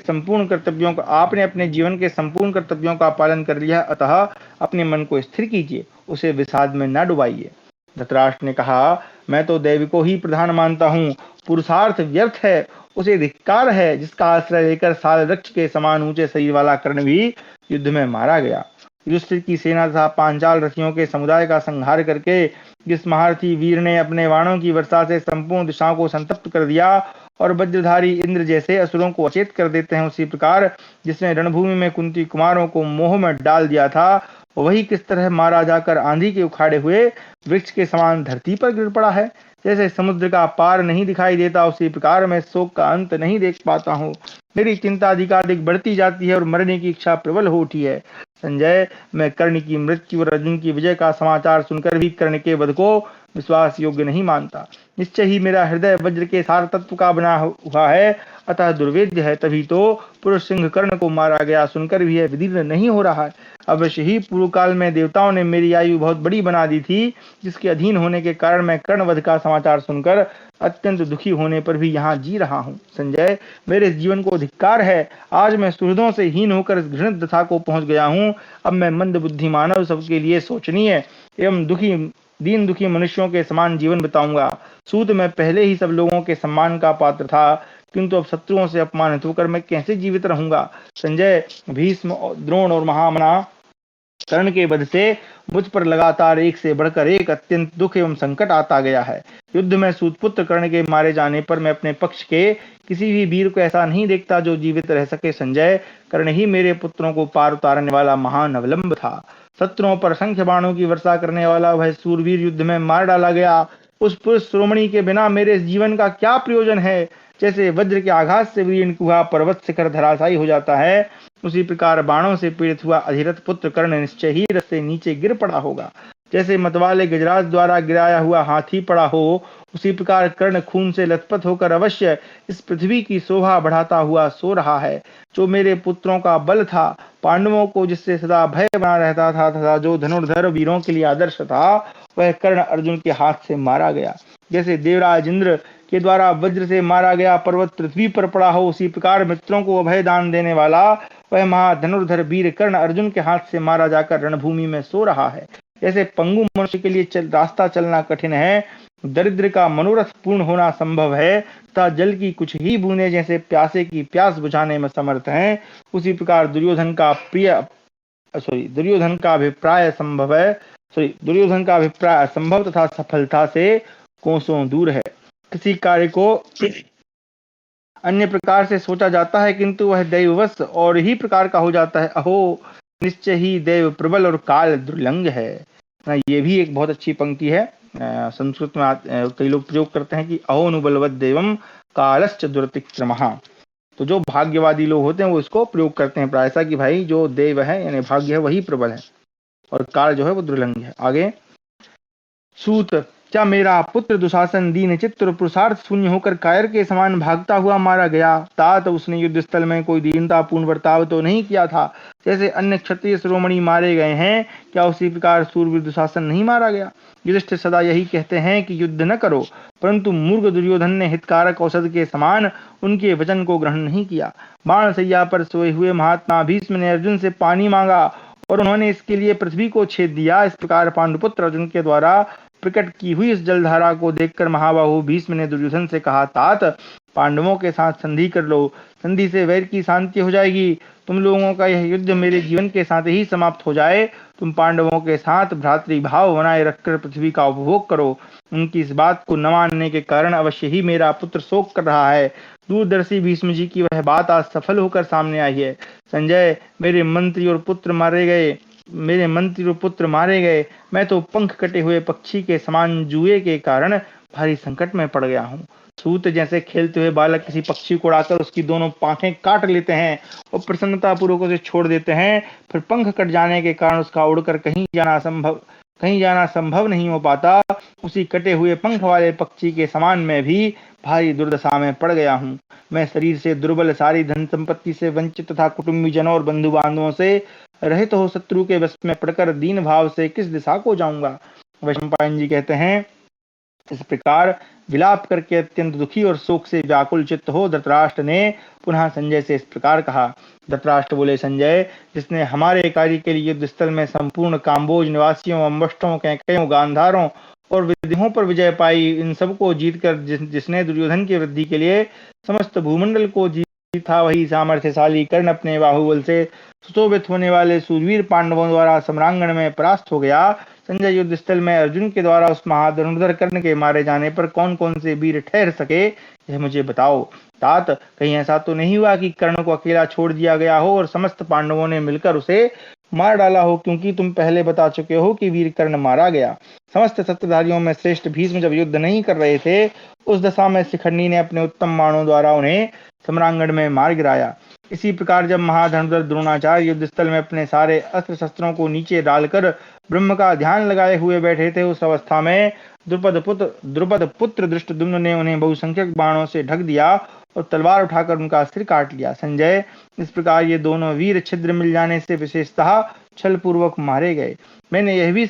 संपूर्ण कर्तव्यों का पालन कर लिया, अतः अपने मन को स्थिर कीजिए, उसे विषाद में न डुबाइए। धृतराष्ट्र ने कहा, मैं तो देवी को ही प्रधान मानता हूँ। पुरुषार्थ व्यर्थ है, उसे धिक्कार है, जिसका आश्रय लेकर साल वृक्ष के समान ऊंचे शरीर वाला कर्ण भी युद्ध में मारा गया। युधिष्ठिर की सेना तथा पांचाल रथियों के समुदाय का संहार करके जिस महारथी वीर ने अपने बाणों की वर्षा से संपूर्ण दिशाओं को संतप्त कर दिया और वज्रधारी इंद्र जैसे असुरों को अचेत कर देते हैं, उसी प्रकार जिसने रणभूमि में कुंती कुमारों को मोह में डाल दिया था, वही किस तरह मारा जाकर आंधी के उखाड़े हुए वृक्ष के समान धरती पर गिर पड़ा है। जैसे समुद्र का पार नहीं दिखाई देता, उसी प्रकार मैं शोक का अंत नहीं देख पाता हूँ। मेरी चिंता अधिकाधिक बढ़ती जाती है और मरने की इच्छा प्रबल हो उठी है। संजय, मैं कर्ण की मृत्यु और अर्जुन की विजय का समाचार सुनकर भी कर्ण के वध को विश्वास योग्य नहीं मानता। निश्चय ही मेरा हृदय वज्र के सार तत्व का बना हुआ है, अतः दुर्वेद्य है। तभी तो पुरुष सिंह कर्ण को मारा गया सुनकर भी यह विदीर्ण नहीं हो रहा है। अवश्य ही पूर्व काल में देवताओं ने मेरी आयु बहुत बड़ी बना दी थी, जिसके अधीन होने के कारण मैं कर्णवध का समाचार सुनकर अत्यंत दुखी होने पर भी यहाँ जी रहा हूँ। संजय, मेरे जीवन को धिक्कार है। आज मैं सुहृदों से हीन होकर घृणित दशा को पहुंच गया हूँ। अब मैं मंद बुद्धि मानव सबके लिए शोचनीय एवं दीन दुखी मनुष्यों के समान जीवन बिताऊंगा। सूत, मैं पहले ही सब लोगों के सम्मान का पात्र था, किंतु अब शत्रुओं से अपमानित होकर मैं कैसे जीवित रहूंगा। संजय, भीष्म, द्रोण और महामना कर्ण के वध से मुझ पर लगातार एक से बढ़कर एक अत्यंत दुख एवं संकट आता गया है। युद्ध में सूतपुत्र कर्ण के मारे जाने पर मैं अपने पक्ष के किसी भी वीर को ऐसा नहीं देखता जो जीवित रह सके। संजय, कर्ण ही मेरे पुत्रों को पार उतारने वाला महान अवलंब था। शत्रुओं पर असंख्य बाणों की वर्षा करने वाला वह सूरवीर युद्ध में मार डाला गया। उस पुरुष श्रोमणी के बिना मेरे जीवन का क्या प्रयोजन है। जैसे वज्र के आघात से वीरकुहा पर्वत शिखर धराशायी हो जाता है, उसी प्रकार बाणों से पीड़ित हुआ अधिरथ पुत्र कर्ण निश्चय ही रथ से नीचे गिर पड़ा होगा। जैसे मतवाले गजराज द्वारा गिराया हुआ हाथी पड़ा हो, उसी प्रकार कर्ण खून से लथपथ होकर अवश्य इस पृथ्वी की शोभा बढ़ाता हुआ सो रहा है। जो मेरे पुत्रों का बल था, पांडवों को जिससे सदा भय बना रहता था तथा जो धनुर्धर वीरों के लिए आदर्श था, वह कर्ण अर्जुन के हाथ से मारा गया। जैसे देवराज इंद्र के द्वारा वज्र से मारा गया पर्वत पृथ्वी पर पड़ा हो, उसी प्रकार मित्रों को अभय दान देने वाला वह महाधनुर्धर वीर कर्ण अर्जुन के हाथ से मारा जाकर रणभूमि में सो रहा है। जैसे पंगु मनुष्य के लिए रास्ता चलना कठिन है, दरिद्र का मनोरथ पूर्ण होना संभव है, तथा जल की कुछ ही बूंदें जैसे प्यासे की प्यास बुझाने में समर्थ हैं, उसी प्रकार दुर्योधन का अभिप्राय असंभव तथा सफलता से कोसों दूर है। किसी कार्य को अन्य प्रकार से सोचा जाता है, किंतु वह दैववश और ही प्रकार का हो जाता है। अहो, निश्चय ही देव प्रबल और काल दुर्लंग है। ये भी एक बहुत अच्छी पंक्ति है। संस्कृत में कई लोग प्रयोग करते हैं कि अहो नुबलवद देवम कालश्च दुरतिक्रमः। तो जो भाग्यवादी लोग होते हैं वो इसको प्रयोग करते हैं प्रायः कि भाई जो देव है यानी भाग्य है वही प्रबल है और काल जो है वो दुर्लंग है। आगे, सूत, क्या मेरा पुत्र दुशासन दीन चित्त और पुरुषार्थ शून्य होकर कायर के समान भागता हुआ मारा गया? तात उसने युद्ध स्थल में कोई दीनतापूर्ण बर्ताव तो नहीं किया था? जैसे अन्य क्षत्रिय शिरोमणि मारे गए हैं, क्या उसी प्रकार सूरवीर दुशासन नहीं मारा गया? युधिष्ठिर सदा यही कहते हैं कि युद्ध न करो, परंतु मूर्ख दुर्योधन ने हितकारक औषध के समान उनके वचन को ग्रहण नहीं किया। बाण सैया पर सोए हुए महात्मा भीष्म ने अर्जुन से पानी मांगा और उन्होंने इसके लिए पृथ्वी को छेद दिया। इस प्रकार पांडुपुत्र अर्जुन के द्वारा प्रकट की हुई इस जलधारा को देखकर महाबाहु भीष्म ने दुर्योधन से कहा, तात पांडवों के साथ संधि कर लो, संधि से वैर की शांति हो जाएगी। तुम लोगों का यह युद्ध मेरे जीवन के साथ ही समाप्त हो जाए। तुम पांडवों के साथ भ्रातृभाव बनाए रखकर पृथ्वी का उपभोग करो। उनकी इस बात को न मानने के कारण अवश्य ही मेरा पुत्र शोक कर रहा है। दूरदर्शी भीष्म जी की वह बात आज सफल होकर सामने आई है। संजय, मेरे मंत्री और पुत्र मारे गए। मैं तो पंख कटे हुए पक्षी के समान जुए के कारण भारी संकट में पड़ गया हूँ। सूत, जैसे खेलते हुए बालक किसी पक्षी को उड़ाकर उसकी दोनों पांखें काट लेते हैं और प्रसन्नता पूर्वक उसे छोड़ देते हैं, फिर पंख कट जाने के कारण उसका उड़कर कहीं जाना संभव नहीं हो पाता, उसी कटे हुए पंख वाले पक्षी के समान मैं भी भारी दुर्दशा में पड़ गया हूँ। मैं शरीर से दुर्बल, सारी धन संपत्ति से वंचित तथा कुटुंबी जनों और बंधु बांधवों से रहित हो शत्रु के वश में पड़कर दीन भाव से किस दिशा को जाऊंगा? वैशंपायन जी कहते हैं, इस प्रकार विलाप करके अत्यंत दुखी और शोक से व्याकुल चित्त हो धृतराष्ट्र ने पुनः संजय से इस प्रकार कहा। धृतराष्ट्र बोले, संजय, जिसने हमारे कार्य के लिए युद्ध स्थल में संपूर्ण काम्बोज निवासियों, अम्बष्टों, कैकयों, गांधारों और विदेहों पर विजय पाई, इन सबको जीतकर जिसने दुर्योधन की वृद्धि के लिए समस्त भूमंडल को जीता था, वही सामर्थ्यशाली कर्ण अपने बाहुबल से सुशोभित होने वाले सूरवीर पांडवों द्वारा सम्रांगण में परास्त हो गया। संजय, युद्ध स्थल में अर्जुन के द्वारा उस महाधनुर्धर कर्ण के मारे जाने पर कौन कौन से वीर ठहर सके, यह मुझे बताओ। तात, कहीं ऐसा तो नहीं हुआ कि कर्ण को अकेला छोड़ दिया गया हो और समस्त पांडवों ने मिलकर उसे मार डाला हो, क्योंकि तुम पहले बता चुके हो कि वीर कर्ण मारा गया। समस्त शस्त्रधारियों में श्रेष्ठ भीष्म जब युद्ध नहीं कर रहे थे, उस दशा में शिखंडी ने अपने उत्तम बाणों द्वारा उन्हें सम्रांगण में मार गिराया। इसी प्रकार जब महाधनुर्धर द्रोणाचार्य युद्ध स्थल में अपने सारे अस्त्र शस्त्रों को नीचे डालकर ब्रह्म का ध्यान लगाए हुए बैठे थे, उस अवस्था में द्रुपद पुत्र धृष्टद्युम्न ने उन्हें बहुसंख्यक बाणों से ढक दिया और तलवार उठाकर उनका सिर काट लिया। संजय, इस प्रकार ये दोनों वीर छिद्र मिल जाने से विशेषतः छल पूर्वक मारे गए। मैंने यह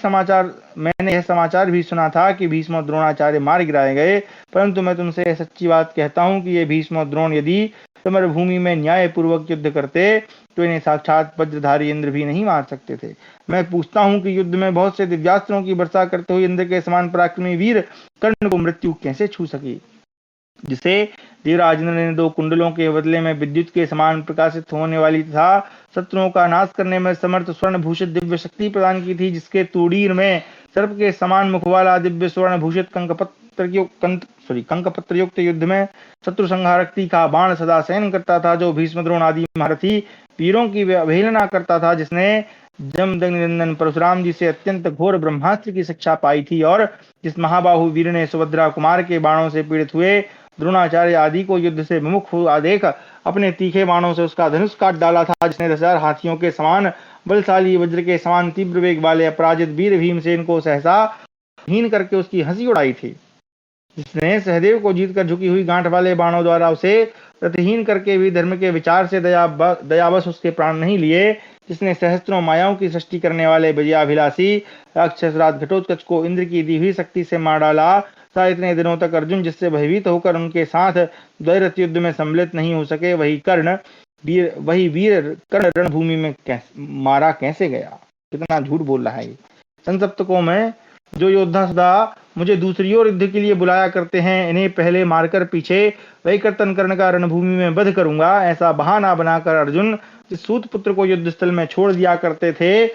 समाचार भी सुना था कि भीष्म और द्रोणाचार्य मार गिराए गए, परंतु मैं तुमसे यह सच्ची बात कहता हूँ कि ये भीष्म और द्रोण यदि समर भूमि में न्याय पूर्वक युद्ध करते तो इन्हें साक्षात वज्रधारी इंद्र भी नहीं मार सकते थे। मैं पूछता हूँ कि युद्ध में बहुत से दिव्यास्त्रों की वर्षा करते हुए इंद्र के समान पराक्रमी वीर कर्ण को मृत्यु कैसे छू सकी, जिसे देवराज इंद्र ने 2 कुंडलों के बदले में विद्युत के समान प्रकाशित होने वाली तथा शत्रुओं का नाश करने में समर्थ स्वर्ण भूषित दिव्य शक्ति प्रदान की थी, जिसके तूड़ीर में सर्प के समान मुख वाला दिव्य स्वर्ण भूषित कंकपत्र युक्त युद्ध में शत्रु संहारक का बाण सदा शयन करता था, जो भीष्म द्रोण आदि महारथी वीरों की अवहेलना करता था, जिसने जमदग्निनंदन परशुराम जी से अत्यंत घोर ब्रह्मास्त्र की शिक्षा पाई थी और जिस महाबाहु वीर ने सुभद्रा कुमार के बाणों से पीड़ित हुए द्रोणाचार्य आदि को युद्ध से विमुख हुआ देख अपने तीखे बाणों से उसका धनुष काट डाला था, जिसने 10,000 हाथियों के समान बलशाली वज्र के समान तीव्र वेग वाले अपराजित वीर भीमसेन को सहसा हीन करके उसकी हंसी उड़ाई थी। जिसने सहदेव को जीतकर झुकी हुई गांठ वाले बाणों द्वारा उसे प्रतिहीन करके भी धर्म के विचार से दयावश उसके प्राण नहीं लिए, जिसने सहस्त्रों मायाओं की सृष्टि करने वाले विजयाभिलाषी राक्षस राज घटोत्कच को इंद्र की दी हुई शक्ति से मार डाला था। इतने दिनों तक अर्जुन जिससे भयभीत होकर उनके साथ द्वैरथ युद्ध में सम्मिलित नहीं हो सके, वही वीर कर्ण रणभूमि में मारा कैसे गया? कितना झूठ बोल रहा है ये। संसप्तकों में जो योद्धा सदा मुझे दूसरी ओर युद्ध के लिए बुलाया करते हैं, इन्हें पहले मारकर पीछे वही कर्तन कर्ण का रणभूमि में वध करूंगा, ऐसा बहाना बनाकर अर्जुन जिस सूत पुत्र को युद्ध स्थल में छोड़ दिया करते थे,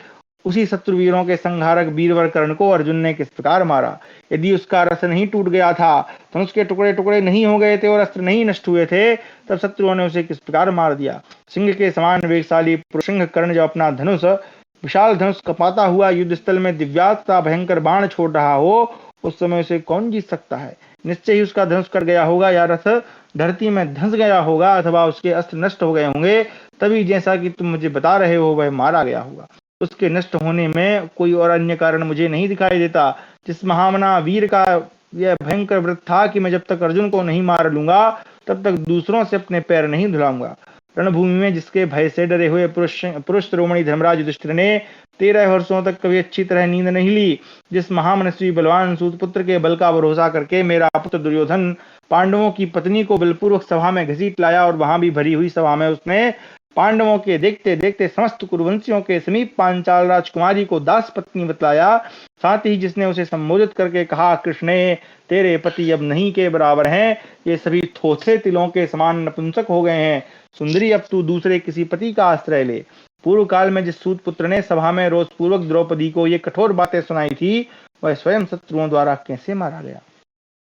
उसी शत्रुवीरों के संहारक वीरवर कर्ण को अर्जुन ने किस प्रकार मारा? यदि उसका रथ नहीं टूट गया था, तो उसके टुकड़े टुकड़े नहीं हो गए थे और अस्त्र नहीं नष्ट हुए थे, तब शत्रुओं ने उसे किस प्रकार मार दिया? सिंह के समान वेगशाली पुरुषसिंह कर्ण जब अपना धनुष विशाल धनुष कपाता हुआ युद्ध स्थल में दिव्यास्त्र भयंकर बाण छोड़ रहा हो, उस समय उसे कौन जीत सकता है? निश्चय ही उसका धनुष कट गया होगा, या रथ धरती में धंस गया होगा, अथवा उसके अस्त्र नष्ट हो गए होंगे, तभी जैसा कि तुम मुझे बता रहे हो वह मारा गया होगा। उसके नष्ट होने में कोई और अन्य कारण मुझे नहीं दिखाई देता। जिस महामना वीर का यह भयंकर व्रत था कि मैं जब तक अर्जुन को नहीं मार लूंगा, तब तक दूसरों से अपने पैर नहीं धुलाऊंगा। रणभूमि में जिसके भय से डरे हुए पुरुष शिरोमणि धर्मराज युधिष्ठिर ने 13 वर्षों तक कभी अच्छी तरह नींद नहीं ली, जिस महामनस्वी बलवान सूतपुत्र के बल का भरोसा करके मेरा पुत्र दुर्योधन पांडवों की पत्नी को बलपूर्वक सभा में घसीट लाया, और वहां भी भरी हुई सभा में उसने पांडवों के देखते देखते समस्त कुरुवंशियों के समीप पांचाल राजकुमारी को दास पत्नी बतलाया, साथ ही जिसने उसे संबोधित करके कहा, कृष्णे तेरे पति अब नहीं के बराबर हैं, ये सभी थोथे तिलों के समान नपुंसक हो गए हैं। सुंदरी अब तू दूसरे किसी पति का आश्रय ले। पूर्व काल में जिस सूत पुत्र ने सभा में रोष पूर्वक द्रौपदी को ये कठोर बातें सुनाई थी, वह स्वयं शत्रुओं द्वारा कैसे मारा गया?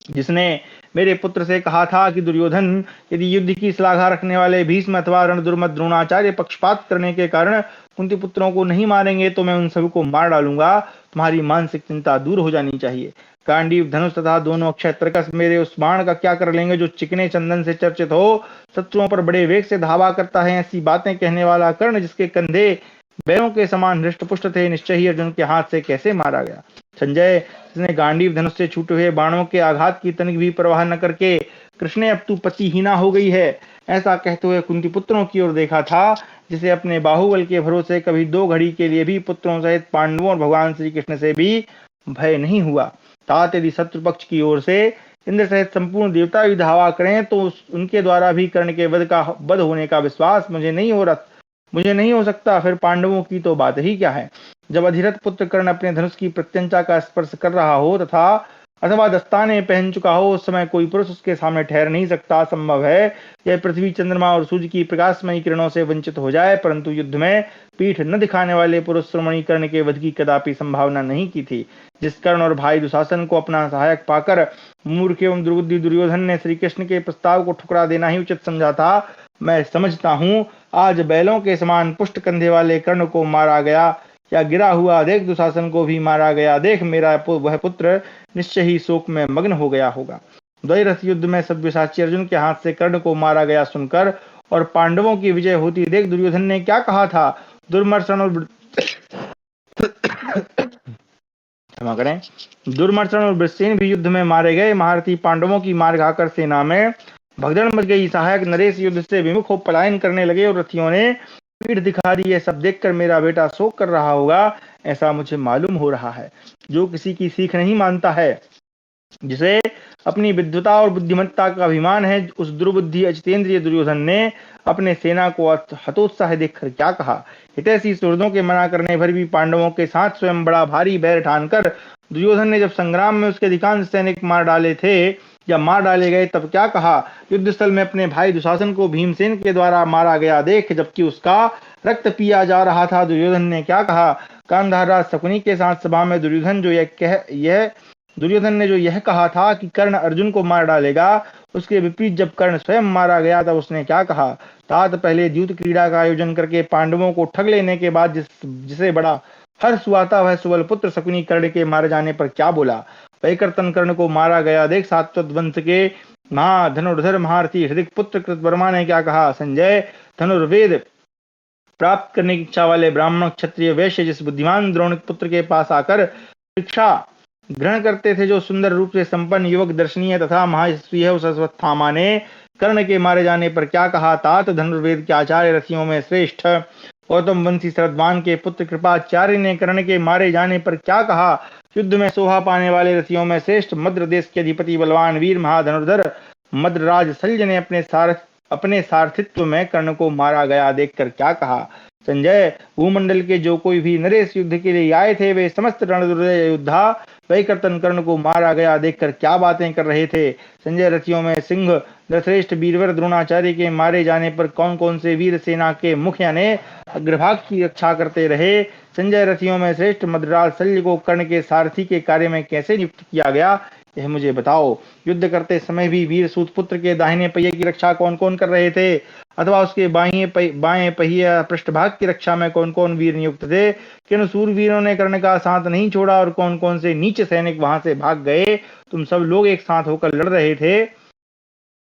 जिसने मेरे पुत्र से कहा था कि दुर्योधन यदि युद्ध की श्लाघा रखने वाले भीष्म अथवा रणदुर्मद द्रोणाचार्य पक्षपात करने के कारण कुंती पुत्रों को नहीं मारेंगे, तो मैं उन सभी को मार डालूंगा। तुम्हारी मानसिक चिंता दूर हो जानी चाहिए। गांडीव धनुष तथा दोनों अक्षय तर्कस मेरे उस बाण का क्या कर लेंगे जो चिकने चंदन से चर्चित हो, शत्रुओं पर बड़े वेग से धावा करता है? ऐसी बातें कहने वाला कर्ण, जिसके कंधे बैलों के समान हृष्टपुष्ट थे, निश्चय ही अर्जुन के हाथ से कैसे मारा गया? संजय, जिसने गांडीव धनुष से छूटे हुए बाणों के आघात की तनिक भी परवाह न करके कृष्ण अब तू पतिहीना हो गई है, ऐसा कहते हुए कुंती पुत्रों की ओर देखा था, जिसे अपने बाहुबल के भरोसे कभी 2 घड़ी के लिए भी पुत्रों सहित पांडवों और भगवान श्री कृष्ण से भी भय नहीं हुआ। तात यदि शत्रु पक्ष की ओर से इंद्र सहित संपूर्ण देवता भी धावा करें, तो उनके द्वारा भी कर्ण के वध होने का विश्वास मुझे नहीं हो सकता। फिर पांडवों की तो बात ही क्या है। जब अधिरथ पुत्र कर्ण अपने धनुष की प्रत्यंचा का स्पर्श कर रहा हो तथा अथवा दस्ताने पहन चुका हो, उस समय कोई पुरुष उसके सामने ठहर नहीं सकता। संभव है यह पृथ्वी चंद्रमा और सूर्य की प्रकाशमयी किरणों से वंचित हो जाए, परंतु युद्ध में पीठ न दिखाने वाले पुरुष श्रोमणी कर्ण के वध की कदापि संभावना नहीं की थी। जिस कर्ण और भाई दुशासन को अपना सहायक पाकर मूर्ख एवं दुर्बुद्धि दुर्योधन ने श्री कृष्ण के प्रस्ताव को ठुकरा देना ही उचित समझा था, मैं समझता हूँ आज बैलों के समान पुष्ट कंधे वाले कर्ण को मारा गया, या गिरा हुआ देख दुशासन को भी मारा गया देख मेरा वह पुत्र निश्चय ही शोक में मग्न हो गया होगा। द्वैरथ युद्ध में सव्यसाची अर्जुन के हाथ से कर्ण को मारा गया सुनकर और पांडवों की विजय होती देख दुर्योधन ने क्या कहा था? दुर्मर्शन और वृषसेन भी युद्ध में मारे गए। महारथी पांडवों की मार खाकर सेना में भगदड़ मच गई। सहायक नरेश युद्ध से विमुख हो पलायन करने लगे और रथियों ने पीठ दिखा दी। ये सब देखकर मेरा बेटा शोक कर रहा होगा, ऐसा मुझे मालूम हो रहा है। जो किसी की सीख नहीं मानता है, जिसे अपनी विद्वता और बुद्धिमत्ता का अभिमान है, उस दुर्बुद्धि अजितेंद्रिय दुर्योधन ने अपने सेना को हतोत्साह देखकर क्या कहा? हितैषी सुहृदों के मना करने पर भी पांडवों के साथ स्वयं बड़ा भारी बैर ठानकर दुर्योधन ने जब संग्राम में उसके अधिकांश सैनिक मार डाले थे या मार डाले गए, तब क्या कहा? युद्ध स्थल में अपने भाई दुशासन को भीमसेन के द्वारा मारा गया देख जबकि उसका रक्त पिया जा रहा था, दुर्योधन ने क्या कहा? गांधार राज शकुनी के साथ सभा में दुर्योधन ने जो यह कहा था कि कर्ण अर्जुन को मार डालेगा, उसके विपरीत जब कर्ण स्वयं मारा गया तब उसने क्या कहा? तात पहले द्यूत क्रीड़ा का आयोजन करके पांडवों को ठग लेने के बाद जिसे बड़ा हर्ष हुआ था, वह सुबल पुत्र शकुनी कर्ण के मारे जाने पर क्या बोला? वही कर्तन कर्ण को मारा गया देख सात्वत वंश के धनुर्धर महारथी हृदिक पुत्र कृतवर्मा ने क्या कहा? संजय, धनुर्वेद प्राप्त करने की इच्छा वाले ब्राह्मण क्षत्रिय वैश्य जिस बुद्धिमान द्रोण पुत्र के पास आकर शिक्षा ग्रहण करते थे, जो सुंदर रूप से संपन्न युवक दर्शनीय तथा महायशस्वी है, उस अश्वत्थामा ने कर्ण के मारे जाने पर क्या कहा? तात, धनुर्वेद के आचार्य रथियों में श्रेष्ठ गौतम वंशी शरद्वान के पुत्र कृपाचार्य ने कर्ण के मारे जाने पर क्या कहा? युद्ध में शोभा पाने वाले रथियों में श्रेष्ठ मद्र देश के अधिपति बलवान वीर महाधनुर्धर मद्रराज शल्य ने अपने सारथित्व में कर्ण को मारा गया देखकर क्या कहा? संजय, भूमंडल के जो कोई भी नरेश युद्ध के लिए आए थे, वे समस्त रणदुर्जय योद्धा वही कर्तन कर्ण को मारा गया देखकर क्या बातें कर रहे थे? संजय, रथियों में सिंह नरश्रेष्ठ वीरवर द्रोणाचार्य के मारे जाने पर कौन कौन से वीर सेना के मुखिया ने अग्रभाग की रक्षा करते रहे? संजय, रथियों में श्रेष्ठ मद्रराज शल्य को कर्ण के सारथी के कार्य में कैसे नियुक्त किया गया, यह मुझे बताओ। युद्ध करते समय भी वीर सूतपुत्र के दाहिने पहिए की रक्षा कौन कौन कर रहे थे, अथवा उसके बाएं पहिए पृष्ठभाग की रक्षा में कौन कौन वीर नियुक्त थे? किन सूरवीरों ने कर्ण का साथ नहीं छोड़ा और कौन कौन से नीच सैनिक वहां से भाग गए? तुम सब लोग एक साथ होकर लड़ रहे थे,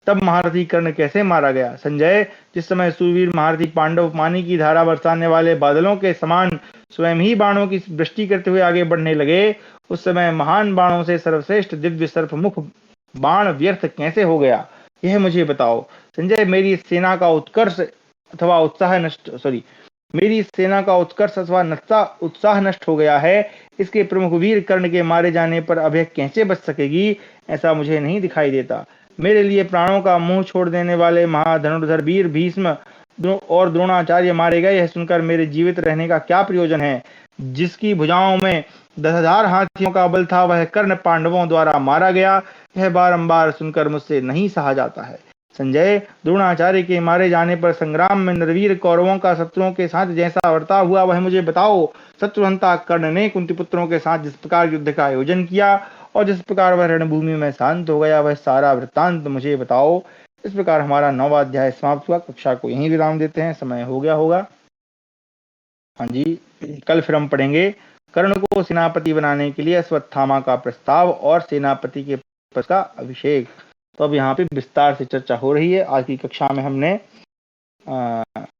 तब महारथी कर्ण कैसे मारा गया? संजय, जिस समय सूरवीर महारथी पांडव पानी की धारा बरसाने वाले बादलों के समान स्वयं ही बाणों की वृष्टि करते हुए आगे बढ़ने लगे, उस समय महान बाणों से सर्वश्रेष्ठ दिव्य सर्पमुख बाण व्यर्थ कैसे हो गया, यह मुझे बताओ। संजय, मेरी सेना का उत्कर्ष अथवा उत्साह नष्ट हो गया है, इसके प्रमुख वीर कर्ण के मारे जाने पर अभय कैसे बच सकेगी, ऐसा मुझे नहीं दिखाई देता। मेरे लिए प्राणों का मुंह छोड़ देने वाले महाधनुर्धर वीर भीष्म और द्रोणाचार्य मारे गए, यह सुनकर मेरे जीवित रहने का क्या प्रयोजन है? जिसकी भुजाओं में 10,000 हाथियों का बल था, वह कर्ण पांडवों द्वारा मारा गया, यह बारंबार सुनकर मुझसे नहीं सहा जाता है। संजय, द्रोणाचार्य के मारे जाने पर संग्राम में नरवीर कौरवों का शत्रुओं के साथ जैसा वर्ताव हुआ, वह मुझे बताओ। शत्रुहंता कर्ण ने कुंती पुत्रों के साथ जिस प्रकार युद्ध का आयोजन किया और जिस प्रकार वह रणभूमि में शांत हो गया, वह सारा वृत्तांत मुझे बताओ। इस प्रकार हमारा 9वां अध्याय समाप्त हुआ। कक्षा को यहीं विराम देते हैं, समय हो गया होगा। हाँ जी, कल फिर हम पढ़ेंगे कर्ण को सेनापति बनाने के लिए अश्वत्थामा का प्रस्ताव और सेनापति के पद का अभिषेक। तो अब यहाँ पे विस्तार से चर्चा हो रही है। आज की कक्षा में हमने